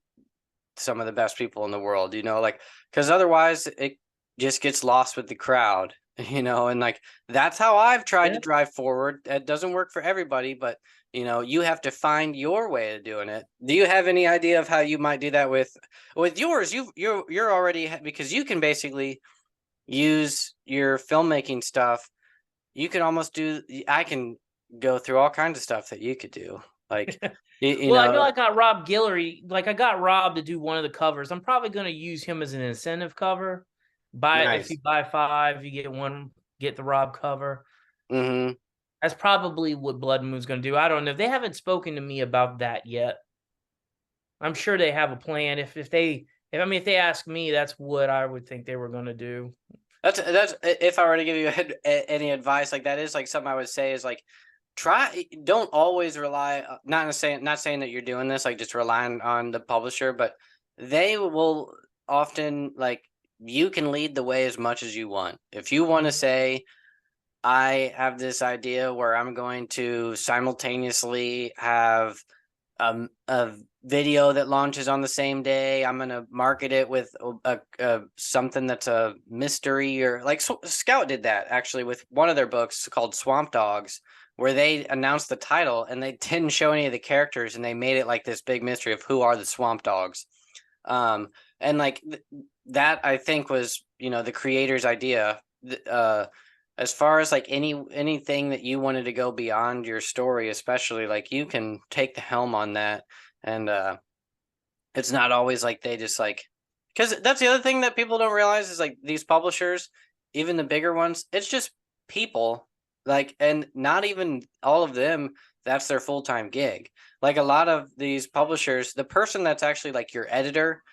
some of the best people in the world, like because otherwise it just gets lost with the crowd, and like that's how I've tried to Yeah. drive forward. It doesn't work for everybody, but you have to find your way of doing it. Do you have any idea of how you might do that with yours? You're already because you can basically use your filmmaking stuff. You can almost do. I can go through all kinds of stuff that you could do, like you Well, I know know. I got Rob Guillory. Like I got Rob to do one of the covers. I'm probably going to use him as an incentive cover. If Nice. you buy 5, you get one. Get the Rob cover. Mm-hmm. That's probably what Blood Moon's going to do. I don't know. They haven't spoken to me about that yet. I'm sure they have a plan. If they ask me, that's what I would think they were going to do. That's if I were to give you any advice, like that is like something I would say is like don't always rely, not saying that you're doing this like just relying on the publisher, but they will often, like, you can lead the way as much as you want. If you want to Mhm. say, I have this idea where I'm going to simultaneously have a video that launches on the same day. I'm gonna market it with something that's a mystery, or like Scout did that actually with one of their books called Swamp Dogs, where they announced the title and they didn't show any of the characters and they made it like this big mystery of who are the Swamp Dogs. Um, and like that, I think was the creator's idea. As far as like anything that you wanted to go beyond your story, especially, like, you can take the helm on that. And it's not always like they just like, because that's the other thing that people don't realize is like these publishers, even the bigger ones, it's just people, like, and not even all of them that's their full-time gig. Like a lot of these publishers, the person that's actually like your editor,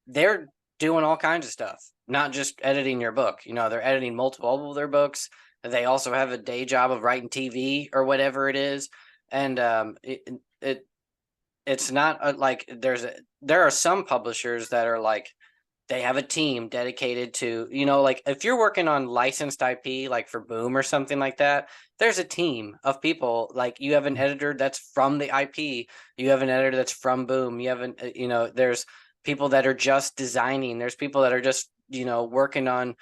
they're doing all kinds of stuff, not just editing your book. They're editing multiple of their books. They also have a day job of writing TV or whatever it is. And it's not like there are some publishers that are like, they have a team dedicated to, like if you're working on licensed IP, like for Boom or something like that, there's a team of people. Like you have an editor that's from the IP, you have an editor that's from Boom, you have there's people that are just designing, there's people that are just, working on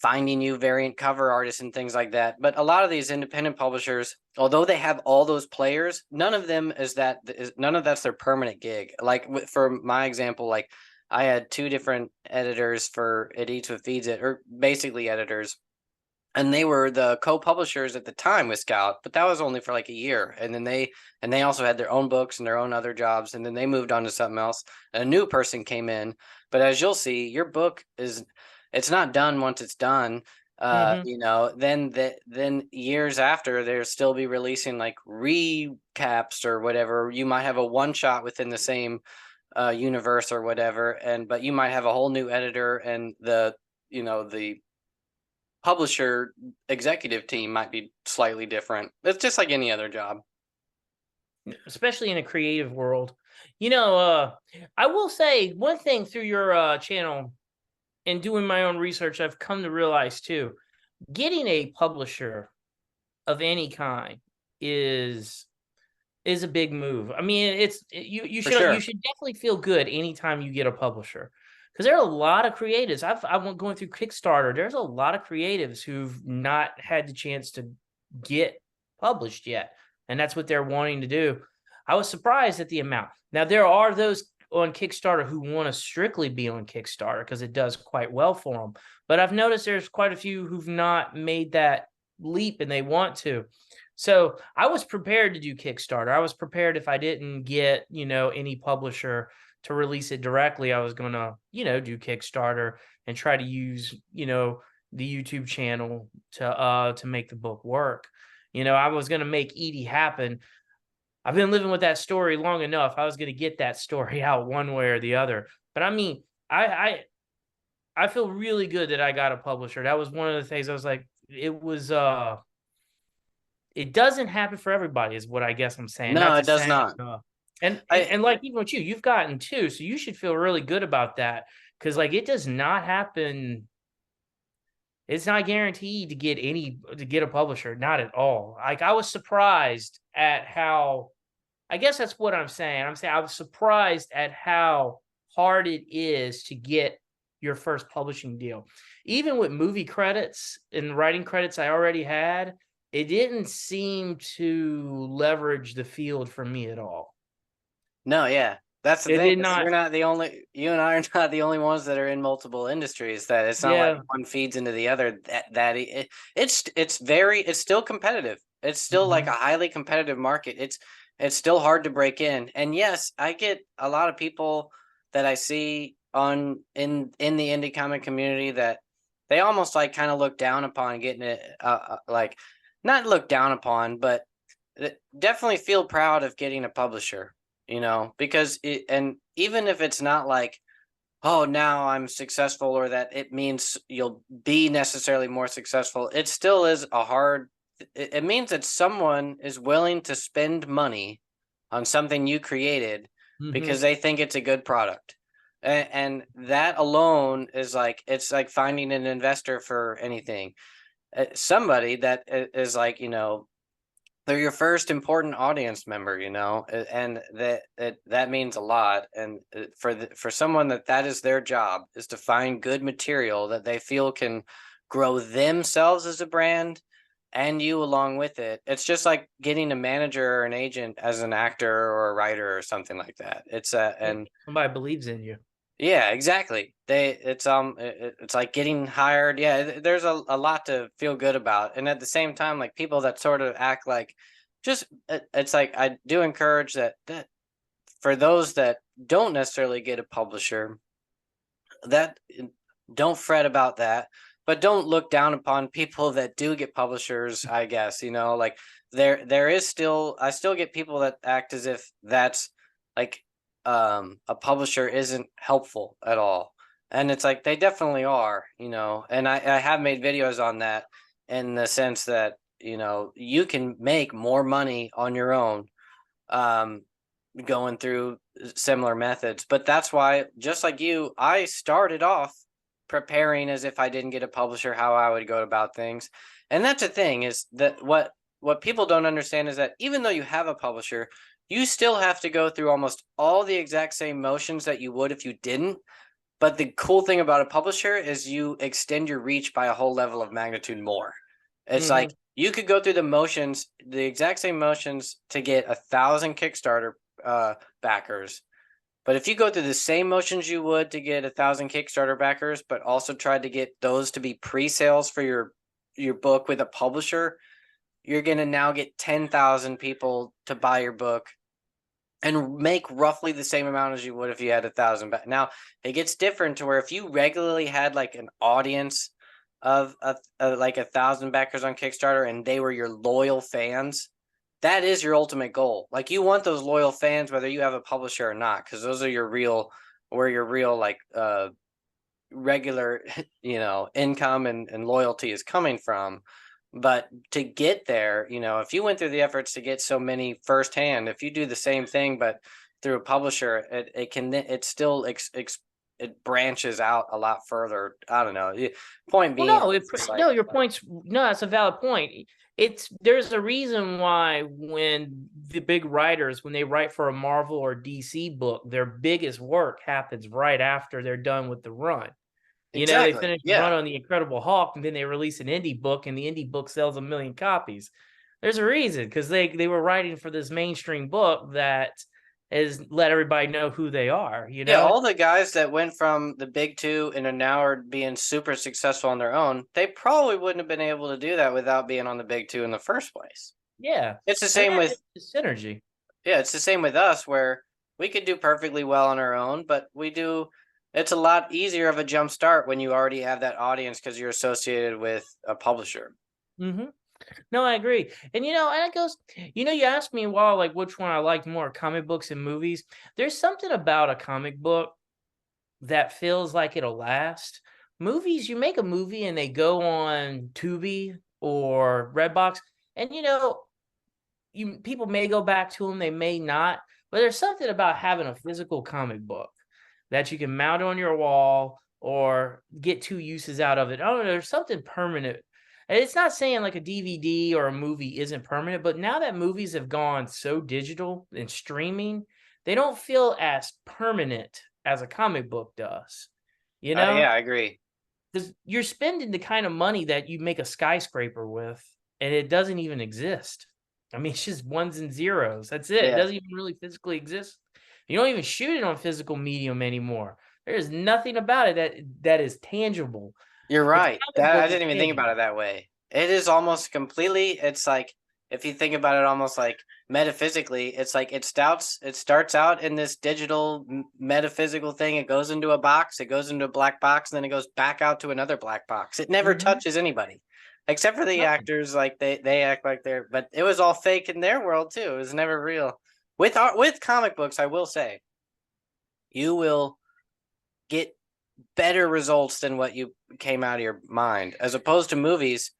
finding you variant cover artists and things like that. But a lot of these independent publishers, although they have all those players, none of that's their permanent gig. Like for my example, like I had 2 different editors for It Eats What Feeds It, or basically editors, and they were the co-publishers at the time with Scout, but that was only for like a year. And then they also had their own books and their own other jobs, and then they moved on to something else. And a new person came in. But as you'll see, your book it's not done once it's done. Mhm. Then years after, they'll still be releasing like recaps or whatever. You might have a one shot within the same universe or whatever, but you might have a whole new editor, and the publisher executive team might be slightly different. It's just like any other job. Especially in a creative world. I will say one thing through your channel and doing my own research, I've come to realize too, getting a publisher of any kind is a big move. I mean, you For should sure. definitely feel good anytime you get a publisher, because there are a lot of creatives. I'm going through Kickstarter. There's a lot of creatives who've not had the chance to get published yet, and that's what they're wanting to do. I was surprised at the amount. Now there are those on Kickstarter who want to strictly be on Kickstarter because it does quite well for them. But I've noticed there's quite a few who've not made that leap and they want to. So I was prepared to do Kickstarter. I was prepared if I didn't get, any publisher to release it directly, I was going to, do Kickstarter and try to use, the YouTube channel to make the book work. I was going to make EDIE happen. I've been living with that story long enough. I was going to get that story out one way or the other. But I mean, I feel really good that I got a publisher. That was one of the things I was like, it doesn't happen for everybody is what I guess I'm saying. No, Not to it does say, not. and I like even with you, you've gotten two, so you should feel really good about that because like it does not happen. It's not guaranteed to get a publisher, not at all. Like I was surprised at how. I guess that's what I'm saying. I'm saying I was surprised at how hard it is to get your first publishing deal. Even with movie credits and writing credits I already had, it didn't seem to leverage the field for me at all. No, yeah. That's the It thing. did not. You and I are not the only ones that are in multiple industries. That it's not like Yeah. one feeds into the other. It's still competitive. It's still like a Mhm. highly competitive market. It's still hard to break in. And yes, I get a lot of people that I see in the indie comic community that they almost like kind of look down upon getting it, like not look down upon, but definitely feel proud of getting a publisher, because and even if it's not like, oh, now I'm successful or that it means you'll be necessarily more successful, it still is it means that someone is willing to spend money on something you created because Mhm. they think it's a good product. And that alone is like, it's like finding an investor for anything. Somebody that is like, they're your first important audience member, and that means a lot. And for someone that is their job, is to find good material that they feel can grow themselves as a brand and you along with it. It's just like getting a manager or an agent as an actor or a writer or something like that. Yeah, And somebody believes in you. yeah, exactly. It's like getting hired. Yeah, there's a lot to feel good about. And at the same time, like people that sort of act like just it's like I do encourage that for those that don't necessarily get a publisher, that don't fret about that, but don't look down upon people that do get publishers, I guess, like there is still, I still get people that act as if that's like a publisher isn't helpful at all. And it's like they definitely are, and I have made videos on that in the sense that, you can make more money on your own um going through similar methods. But that's why, just like you, I started off preparing as if I didn't get a publisher, how I would go about things. And that's the thing, is that what people don't understand is that even though you have a publisher, you still have to go through almost all the exact same motions that you would if you didn't. But the cool thing about a publisher is you extend your reach by a whole level of magnitude more. It's like Mhm. you could go through the exact same motions to get 1,000 Kickstarter backers. But if you go through the same motions you would to get 1,000 Kickstarter backers, but also tried to get those to be pre-sales for your book with a publisher, you're gonna now get 10,000 people to buy your book and make roughly the same amount as you would if you had 1,000. Now it gets different to where if you regularly had like an audience of like 1,000 backers on Kickstarter and they were your loyal fans, that is your ultimate goal. Like you want those loyal fans whether you have a publisher or not, because those are where your real like regular income and loyalty is coming from. But to get there, if you went through the efforts to get so many firsthand, if you do the same thing but through a publisher, it still it branches out a lot further. I don't know. Point Well, being, no, it's like, no, your point's no, that's a valid point. There's a reason why when the big writers, when they write for a Marvel or DC book, their biggest work happens right after they're done with the run. They exactly, finish the run yeah. on the Incredible Hulk, and then they release an indie book, and the indie book sells 1,000,000 copies. There's a reason, because they were writing for this mainstream book that has let everybody know who they are. Yeah, all the guys that went from the big two and are now are being super successful on their own, they probably wouldn't have been able to do that without being on the big two in the first place. Yeah, It's the and same with that's the synergy. Yeah, it's the same with us where we could do perfectly well on our own, but we do. It's a lot easier of a jump start when you already have that audience because you're associated with a publisher. Mm-hmm. No, I agree. And and it goes, you asked me a while like which one I liked more, comic books and movies. There's something about a comic book that feels like it'll last. Movies, you make a movie and they go on Tubi or Redbox, and people may go back to them, they may not, but there's something about having a physical comic book that you can mount on your wall or get two uses out of it. I don't know, there's something permanent. And it's not saying like a DVD or a movie isn't permanent, but now that movies have gone so digital and streaming, they don't feel as permanent as a comic book does. You Yeah, know, I agree. because you're spending the kind of money that you make a skyscraper with, and it doesn't even exist. I mean, it's just ones and zeros. That's it. It Yeah, doesn't even really physically exist. You don't even shoot it on physical medium anymore. There's nothing about it that is tangible. you're But the right. comic That I book is didn't even think about tangible. it that way. It is almost completely. It's like if you think about it, almost like metaphysically, it's like it starts out in this digital metaphysical thing. It goes into a box. It goes into a black box, and then it goes back out to another black box. It never Mhm. touches anybody, except for the Nothing. actors. Like they act like they're, but it was all fake in their world too. It was never real. With comic books, I will say, you will get better results than what you came out of your mind, as opposed to movies.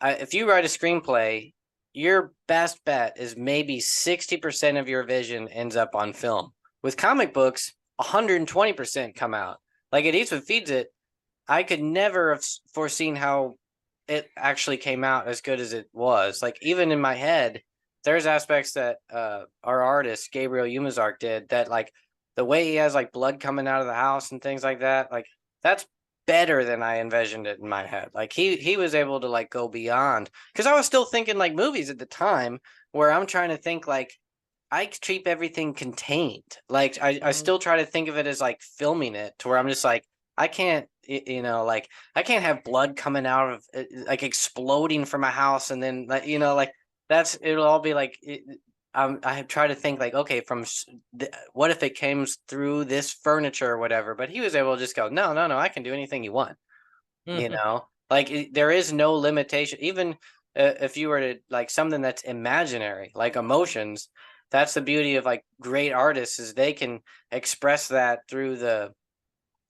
If you write a screenplay, your best bet is maybe 60% of your vision ends up on film. With comic books, 120% come out. Like it eats what feeds it. I could never have foreseen how it actually came out as good as it was. Like even in my head, there's aspects that our artist Gabriel Umazark did that, like the way he has like blood coming out of the house and things like that. Like that's better than I envisioned it in my head. Like he was able to like go beyond, because I was still thinking like movies at the time where I'm trying to think like I keep everything contained. Like I Mhm. still try to think of it as like filming it to where I'm just like I can't like I can't have blood coming out of like exploding from a house and then like like that's it'll all be like I try to think like okay what if it came through this furniture or whatever, but he was able to just go no I can do anything you want, Mhm. like there is no limitation. Even if you were to like something that's imaginary like emotions, that's the beauty of like great artists is they can express that through the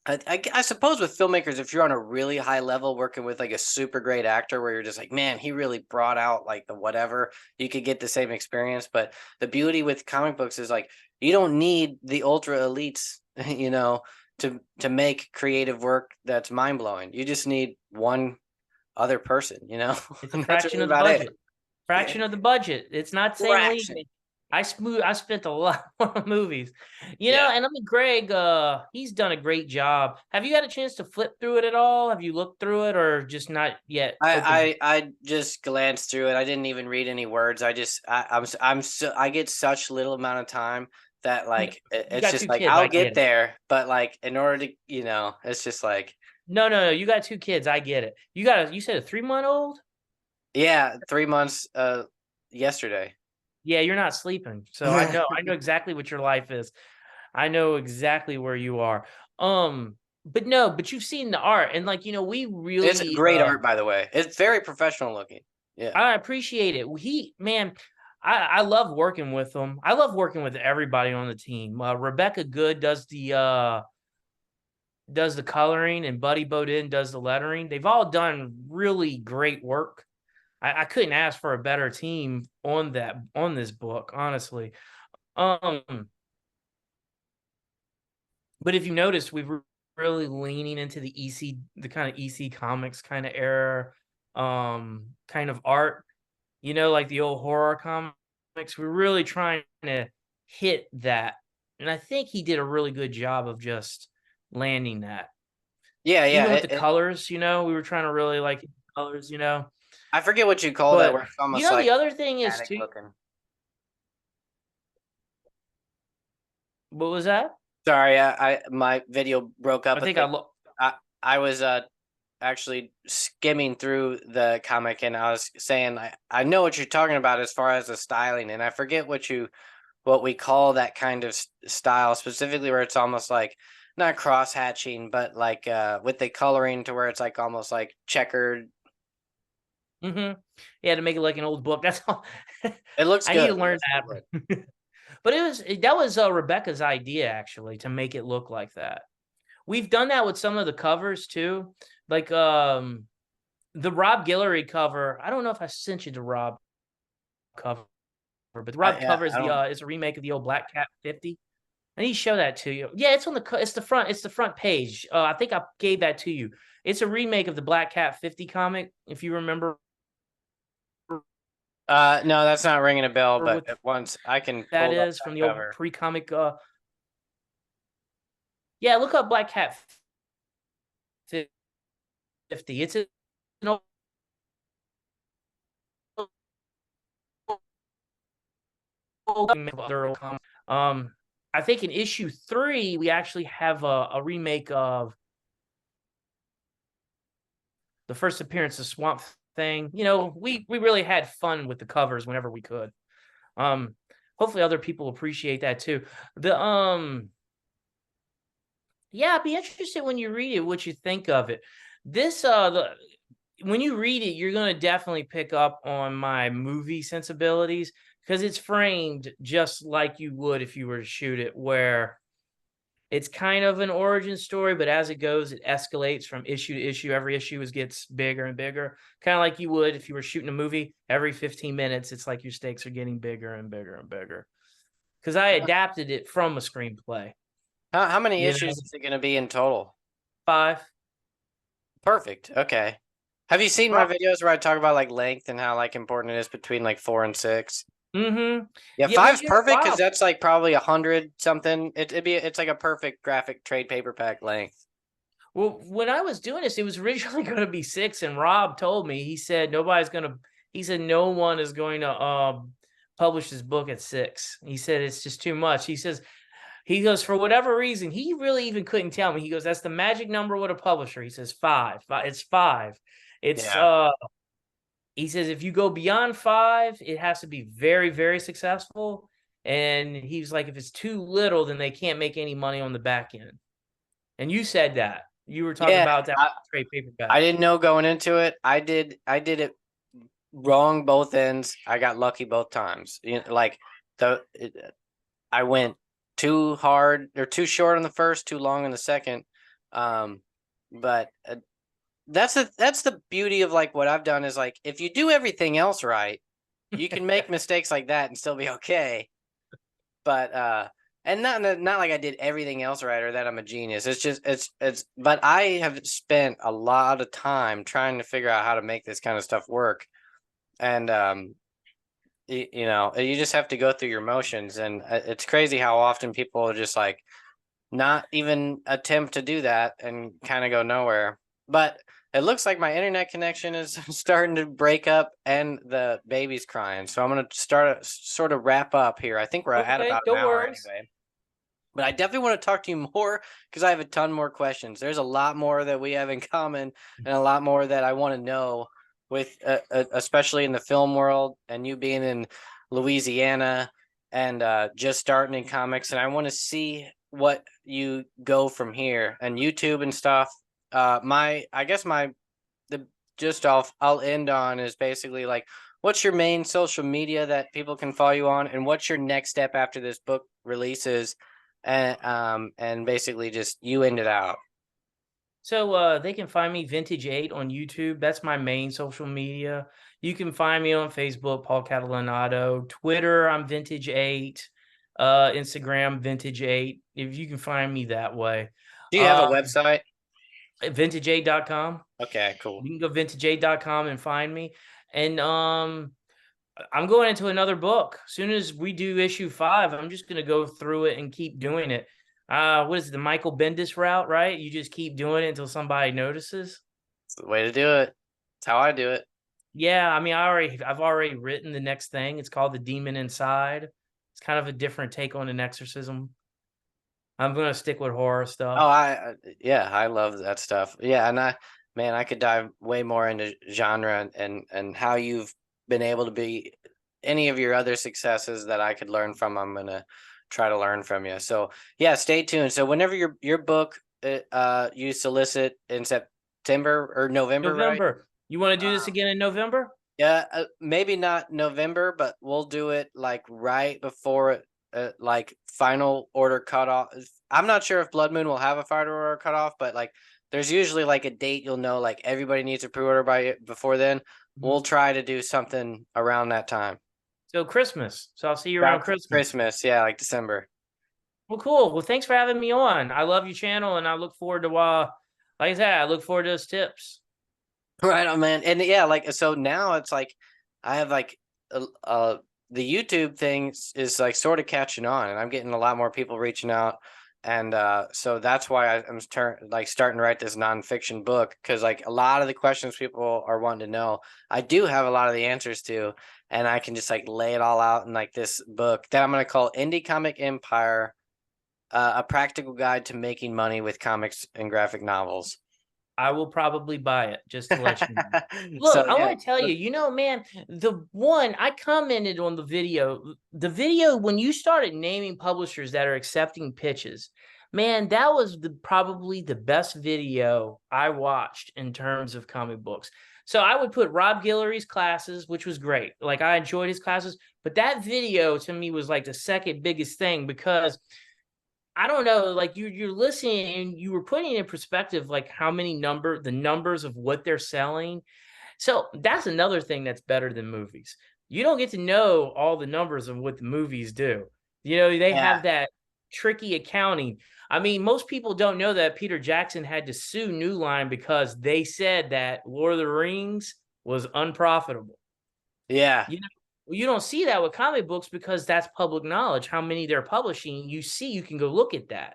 I suppose with filmmakers, if you're on a really high level working with like a super great actor where you're just like, man, he really brought out like the whatever, you could get the same experience. But the beauty with comic books is like you don't need the ultra elites, to make creative work that's mind blowing. You just need one other person, It's a and that's fraction really of the about it. budget. Fraction of the budget. It's not saying Fraction. leaving. I spent a lot on movies. Yeah. And I mean Greg, he's done a great job. Have you had a chance to flip through it at all? Have you looked through it or just not yet opened it? I just glanced through it. I didn't even read any words. I'm so I get such little amount of time that No, like you it's got just two like kids, I'll I get get it. there, but like in order to, it's just like No, no, no, you got two kids, I get it. You said a 3-month old? yeah, 3 months yesterday. Yeah, you're not sleeping. So I know exactly what your life is. I know exactly where you are. But no, but you've seen the art and like, we It's really great art, by the way. It's very professional looking. Yeah. I appreciate it. Man, I love working with them. I love working with everybody on the team. Rebecca Good does the coloring, and Buddy Bodin does the lettering. They've all done really great work. I couldn't ask for a better team on this book, honestly. Um, but if you notice, really leaning into the kind of EC comics kind of era, kind of art. Like the old horror comics, we're really trying to hit that. And I think he did a really good job of just landing that. Yeah, yeah. Even with the colors, we were trying to really like hit the colors. I forget what you call that But where it's almost like the other thing is static too, looking. what was that? Sorry, I my video broke I up a think thing. I I was actually skimming through the comic and I was saying I know what you're talking about as far as the styling, and I forget what you what we call that kind of style, specifically where it's almost like not cross hatching, but like with the coloring to where it's like almost like checkered. Yeah, to make it like an old book. That's all. It looks I need good. to It learn looks good. that. But that was Rebecca's idea actually to make it look like that. We've done that with some of the covers too, like the Rob Guillory cover. I don't know if I sent you the Rob cover, but the Rob Yeah, cover is I don't. is a remake of the old Black Cat 50. I need to show that to you. Yeah, it's on it's the front. It's the front page. I think I gave that to you. It's a remake of the Black Cat 50 comic, if you remember. No, that's not ringing a bell. But What at once I can that pull up is from the that old cover. pre-comic. Yeah, look up Black Cat 50. It's an old. Um, I think in issue 3 we actually have a remake of the first appearance of Swamp Thing. You know, we really had fun with the covers whenever we could. Um, hopefully other people appreciate that too. The Yeah, I'd be interested when you read it what you think of it. This when you read it, you're gonna definitely pick up on my movie sensibilities because it's framed just like you would if you were to shoot it, where it's kind of an origin story, but as it goes, it escalates from issue to issue. Every issue gets bigger and bigger, kind of like you would if you were shooting a movie. Every 15 minutes, it's like your stakes are getting bigger and bigger and bigger. Because I adapted it from a screenplay. How many You issues know, is it going to be in total? 5. Perfect. Okay. Have you seen my videos where I talk about like length and how like important it is between like 4 and 6? Mm-hmm. Yeah, Yeah, when five's you're perfect because wow. that's like probably 100 something. It's like a perfect graphic trade paperback length. Well, when I was doing this, it was originally going to be 6, and Rob told me, he said nobody's going to. He said no one is going to publish this book at 6. He said it's just too much. He goes, for whatever reason, he really even couldn't tell me. He goes, that's the magic number with a publisher. He says 5. It's 5. It's Yeah. he says if you go beyond 5, it has to be very, very successful. And he's like, if it's too little, then they can't make any money on the back end. And you said that. You were talking Yeah, about that I, trade paperback. I didn't know going into it. I did it wrong both ends. I got lucky both times. You know, like I went too hard or too short on the first, too long on the second. But that's the beauty of like what I've done is like if you do everything else right, you can make mistakes like that and still be okay. But and not like I did everything else right or that I'm a genius. It's just it's but I have spent a lot of time trying to figure out how to make this kind of stuff work. And you know, you just have to go through your motions, and it's crazy how often people are just like not even attempt to do that and kind of go nowhere. But it looks like my internet connection is starting to break up and the baby's crying. So I'm going to sort of wrap up here. I think we're at Okay, about an no hour worries. anyway. But I definitely want to talk to you more because I have a ton more questions. There's a lot more that we have in common and a lot more that I want to know with especially in the film world and you being in Louisiana and just starting in comics. And I want to see what you go from here and YouTube and stuff. I guess the just I'll end on is basically like, what's your main social media that people can follow you on, and what's your next step after this book releases, and basically just you end it out. So they can find me Vintage 8 on YouTube. That's my main social media. You can find me on Facebook, Paul Catalanotto, Twitter, I'm Vintage 8, Instagram, Vintage 8. If you can find me that way. Do you have a website? Vintage8.com. Okay, cool. You can go vintage8.com and find me. And I'm going into another book. As soon as we do issue 5, I'm just going to go through it and keep doing it. What is it, the Michael Bendis route, right? You just keep doing it until somebody notices. It's the way to do it. It's how I do it. Yeah, I mean, I've already written the next thing. It's called The Demon Inside. It's kind of a different take on an exorcism. I'm going to stick with horror Oh, stuff. yeah, I love that stuff. Yeah, and man, I could dive way more into genre and how you've been able to be any of your other successes that I could learn from, I'm gonna try to learn from you. So yeah, stay tuned. So whenever your book you solicit in September or November, right? November. You want to do this again in November? Yeah, maybe not November, but we'll do it like right before it, like final order cutoff. I'm not sure if Blood Moon will have a final order cutoff, but like there's usually like a date you'll know, like everybody needs to pre-order by before then. We'll try to do something around that time. So Christmas. So I'll see you around Around Christmas. Christmas, yeah, like December. Well, cool. Well, thanks for having me on. I love your channel, and I look forward to like I said, I look forward to those tips. Right on, man. And yeah, like so now it's like I have like the YouTube thing is like sort of catching on, and I'm getting a lot more people reaching out. And so that's why I'm starting to write this nonfiction book, because like a lot of the questions people are wanting to know, I do have a lot of the answers to, and I can just like lay it all out in like this book that I'm gonna call Indie Comic Empire, a practical guide to making money with comics and graphic novels. I will probably buy it, just to let you know. So Look, I yeah, want to tell you, man, the one I commented on the video when you started naming publishers that are accepting pitches, man, that was probably the best video I watched in terms of comic books. So I would put Rob Guillory's classes, which was great. Like I enjoyed his classes, but that video to me was like the second biggest thing, because I don't know, like you're listening and you were putting in perspective like how many the numbers of what they're selling. So that's another thing that's better than movies. You don't get to know all the numbers of what the movies do. They yeah. have that tricky accounting. I mean, most people don't know that Peter Jackson had to sue New Line because they said that Lord of the Rings was unprofitable. Yeah. You don't see that with comic books because that's public knowledge. How many they're publishing, you can go look at that.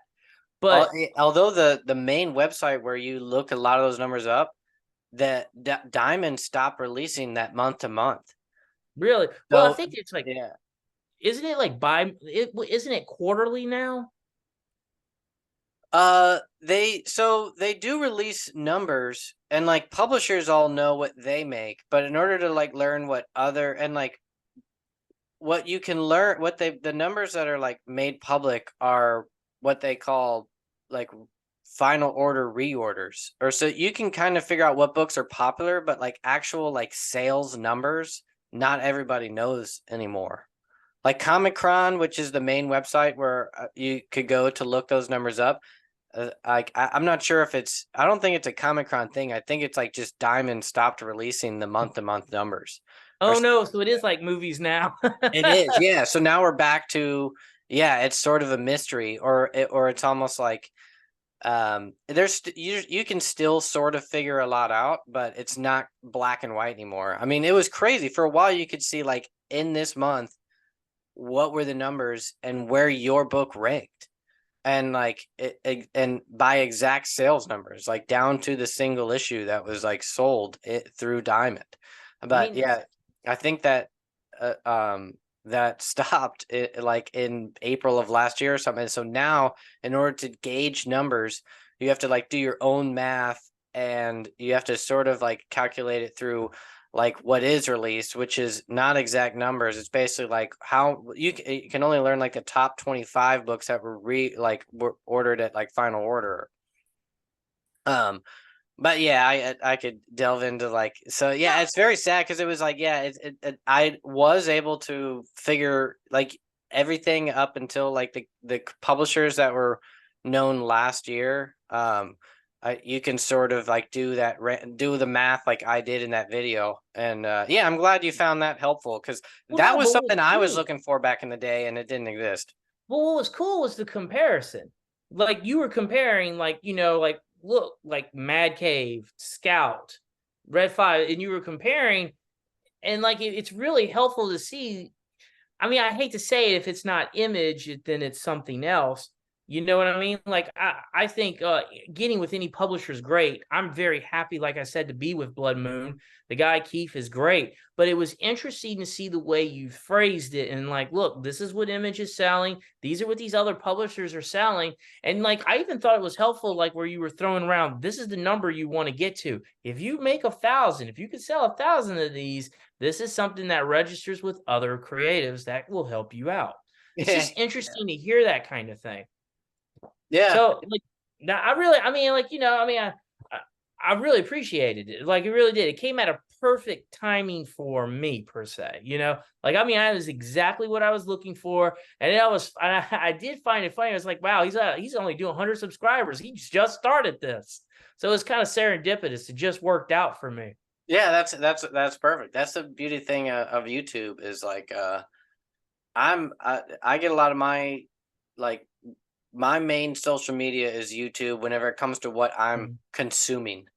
But Although the main website where you look a lot of those numbers up, that Diamond stopped releasing that month to month. really, well, I So think it's like, yeah. isn't it like isn't it quarterly now? They do release numbers, and like publishers all know what they make, but in order to like learn what other and like what you can learn, what the numbers that are like made public are what they call like final order reorders, or so you can kind of figure out what books are popular, but like actual like sales numbers, not everybody knows anymore. Like Comicron, which is the main website where you could go to look those numbers up. I'm not sure if I don't think it's a Comicron thing. I think it's like just Diamond stopped releasing the month to month numbers. Or Oh no, so it is like movies now. it is, yeah. So now we're back to, yeah, it's sort of a mystery, or it's almost like you can still sort of figure a lot out, but it's not black and white anymore. I mean, it was crazy for a while. You could see like in this month what were the numbers and where your book ranked, and like and by exact sales numbers, like down to the single issue that was like sold through Diamond. I But mean, yeah, I think that that stopped it like in April of last year or something. So now, in order to gauge numbers, you have to like do your own math, and you have to sort of like calculate it through like what is released, which is not exact numbers. It's basically like how you can only learn like the top 25 books that were were ordered at like final order. But yeah, I could delve into like, so yeah, it's very sad because it was like, yeah, I was able to figure like everything up until like the publishers that were known last year. You can sort of like do the math like I did in that video, and yeah, I'm glad you found that helpful, because well, that no, was but what was something I was cool? looking for back in the day, and it didn't exist. Well, what was cool was the comparison. Like you were comparing, like like look, like Mad Cave, Scout, Red 5, and you were comparing, and like it's really helpful to see. I mean, I hate to say it, if it's not Image, then it's something else. You know what I mean? Like I think getting with any publisher is great. I'm very happy, like I said, to be with Blood Moon. The guy Keith is great, but it was interesting to see the way you phrased it and like, look, this is what Image is selling. These are what these other publishers are selling. And like I even thought it was helpful, like where you were throwing around, this is the number you want to get to. If you make 1,000, if you could sell 1,000 of these, this is something that registers with other creatives that will help you out. It's Yeah. just interesting to hear that kind of thing. Yeah. So like now I mean, like, I really appreciated it. Like it really did. It came at a perfect timing for me per se, Like, I mean, I was exactly what I was looking for. And I did find it funny. I was like, wow, he's only doing 100 subscribers. He just started this. So it's kind of serendipitous. It just worked out for me. Yeah, that's perfect. That's the beauty thing of YouTube is like I get a lot of like my main social media is YouTube whenever it comes to what I'm Mhm. consuming.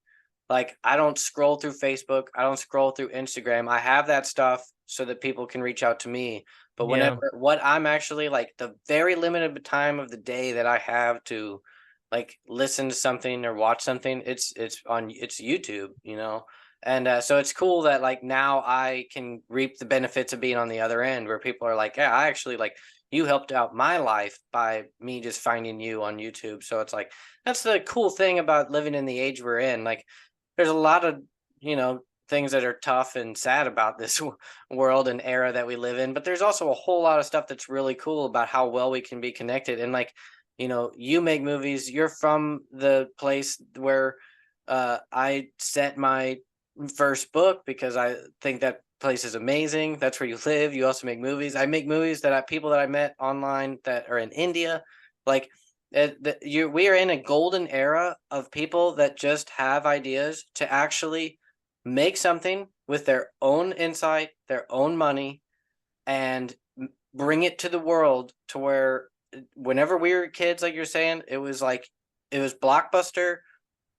Like I don't scroll through Facebook, I don't scroll through Instagram. I have that stuff so that people can reach out to me. But Yeah. whenever what I'm actually like the very limited time of the day that I have to like listen to something or watch something, it's YouTube, you know. And so it's cool that like now I can reap the benefits of being on the other end where people are like, yeah, I actually like you helped out my life by me just finding you on YouTube. So it's like that's the cool thing about living in the age we're in. Like there's a lot of things that are tough and sad about this world and era that we live in, but there's also a whole lot of stuff that's really cool about how well we can be connected. And like you make movies, you're from the place where I set my first book because I think that place is amazing. That's where you live. You also make movies. I make movies people that I met online that are in India. Like we are in a golden era of people that just have ideas to actually make something with their own insight, their own money, and bring it to the world to where whenever we were kids, like you're saying, it was Blockbuster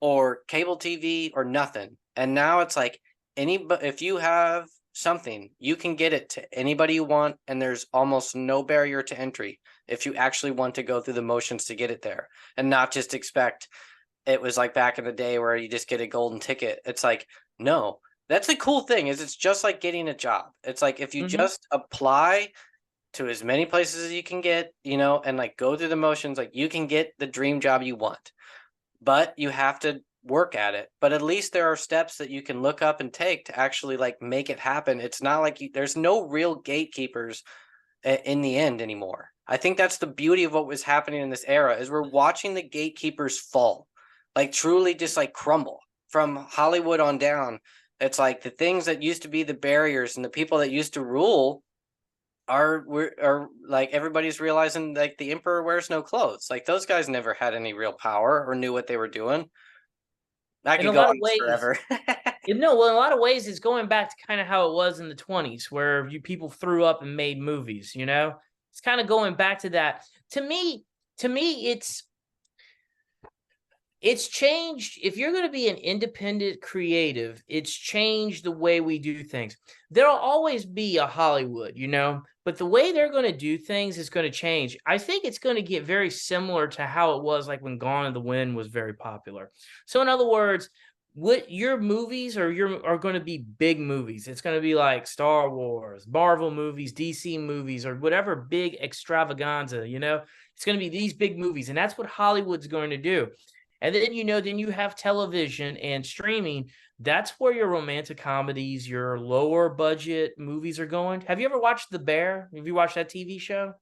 or cable TV or nothing. And now it's like if you have something, you can get it to anybody you want, and there's almost no barrier to entry if you actually want to go through the motions to get it there and not just expect it was like back in the day where you just get a golden ticket. It's like, no, that's the cool thing is it's just like getting a job. It's like if you Hmm. just apply to as many places as you can get, and like go through the motions, like you can get the dream job you want, but you have to work at it. But at least there are steps that you can look up and take to actually like make it happen. It's not like there's no real gatekeepers in the end anymore. I think that's the beauty of what was happening in this era is we're watching the gatekeepers fall, like truly just like crumble from Hollywood on down. It's like the things that used to be the barriers and the people that used to rule are like everybody's realizing like the emperor wears no clothes. Like those guys never had any real power or knew what they were doing. I In could a go lot of on this ways, forever. no, well, in a lot of ways, it's going back to kind of how it was in the 20s, where people threw up and made movies. It's kind of going back to that. To me, it's changed. If you're going to be an independent creative, it's changed the way we do things. There'll always be a Hollywood, but the way they're going to do things is going to change. I think it's going to get very similar to how it was like when Gone with the Wind was very popular. So in other words, what your movies are going to be big movies. It's going to be like Star Wars, Marvel movies, DC movies, or whatever big extravaganza, It's going to be these big movies, and that's what Hollywood's going to do. And then, then you have television and streaming. That's where your romantic comedies, your lower budget movies are going. Have you ever watched The Bear? Have you watched that TV show?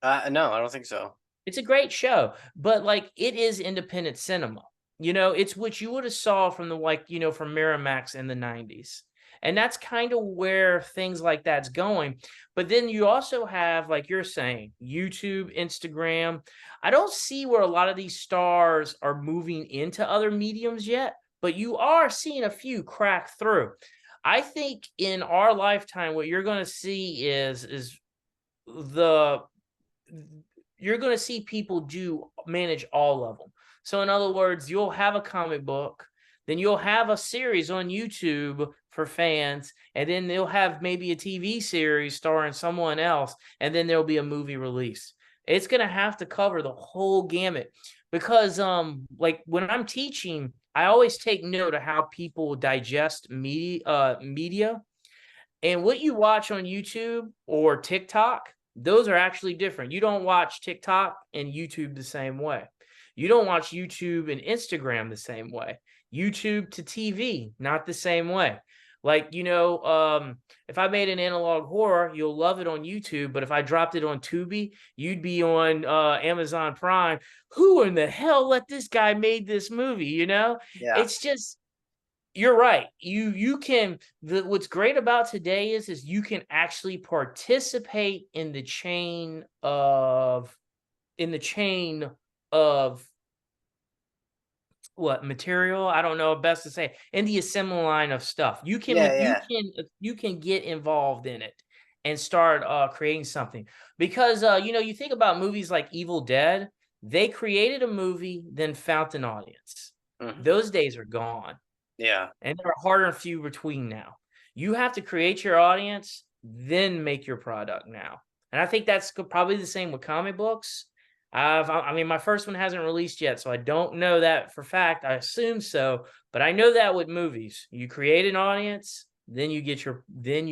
No, I don't think so. It's a great show, but like it is independent cinema. It's what you would have saw from from Miramax in the 90s. And that's kind of where things like that's going. But then you also have, like you're saying, YouTube, Instagram. I don't see where a lot of these stars are moving into other mediums yet, but you are seeing a few crack through. I think in our lifetime, what you're going to see is the you're going to see people manage all of them. So in other words, you'll have a comic book, then you'll have a series on YouTube for fans, and then they'll have maybe a TV series starring someone else, and then there'll be a movie release. It's going to have to cover the whole gamut, because like when I'm teaching, I always take note of how people digest media. And what you watch on YouTube or TikTok, those are actually different. You don't watch TikTok and YouTube the same way. You don't watch YouTube and Instagram the same way. YouTube to TV, not the same way. Like, if I made an analog horror, you'll love it on YouTube. But if I dropped it on Tubi, you'd be on Amazon Prime. Who in the hell let this guy made this movie? Yeah. It's just, you're right. You can, what's great about today is you can actually participate in the chain of what material? I don't know best to say, in the assembly line of stuff. You can Yeah. you can get involved in it and start creating something. Because you think about movies like Evil Dead, they created a movie, then found an audience. Mhm. Those days are gone. Yeah. And there are harder and few between now. You have to create your audience, then make your product now. And I think that's probably the same with comic books. I mean, my first one hasn't released yet, so I don't know that for fact. I assume so, but I know that with movies, you create an audience, then you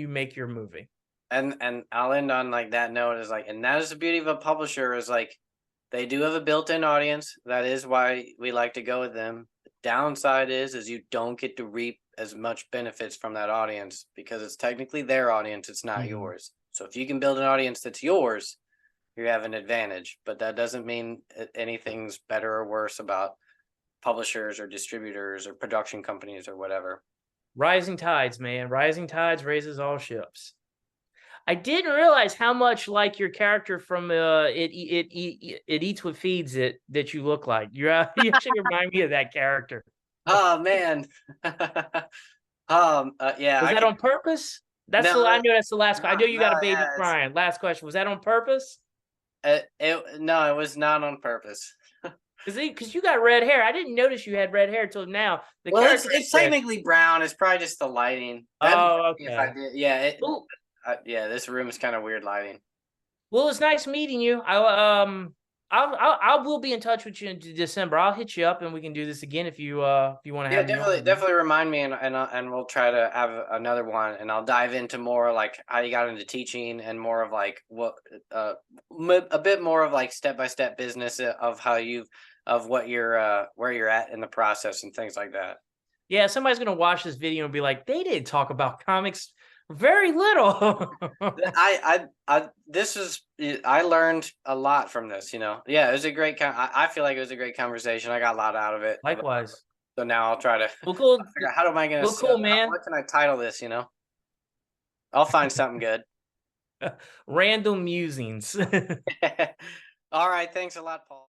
make your movie. And I'll end on like that note is like, and that is the beauty of a publisher is like, they do have a built-in audience. That is why we like to go with them. The downside is you don't get to reap as much benefits from that audience because it's technically their audience. It's not yours. So if you can build an audience that's yours, you have an advantage, but that doesn't mean anything's better or worse about publishers or distributors or production companies or whatever. Rising tides, man. Rising tides raises all ships. I didn't realize how much like your character from it Eats What Feeds It that you look like. You actually remind me of that character. Oh man. Yeah. Was that on purpose? I know that's the last. I know you got a baby crying. Last question. Was that on purpose? No, it was not on purpose. Because you got red hair. I didn't notice you had red hair until now. Well, it's technically brown. It's probably just the lighting. Oh, okay. If I did, yeah, yeah. This room is kind of weird lighting. Well, it's nice meeting you. I will be in touch with you in December. I'll hit you up and we can do this again if you want to Yeah, have me on. definitely remind me, and we'll try to have another one, and I'll dive into more like how you got into teaching and more of like what a bit more of like step-by-step business of how what you're where you're at in the process and things like that. Yeah, somebody's gonna watch this video and be like, they didn't talk about comics very little. I learned a lot from this, Yeah, it was a great I feel like it was a great conversation. I got a lot out of it. Likewise. So now I'll try to Well, cool. figure out how am I gonna cool, man. what can I title this, I'll find something good. Random musings. All right, thanks a lot, Paul.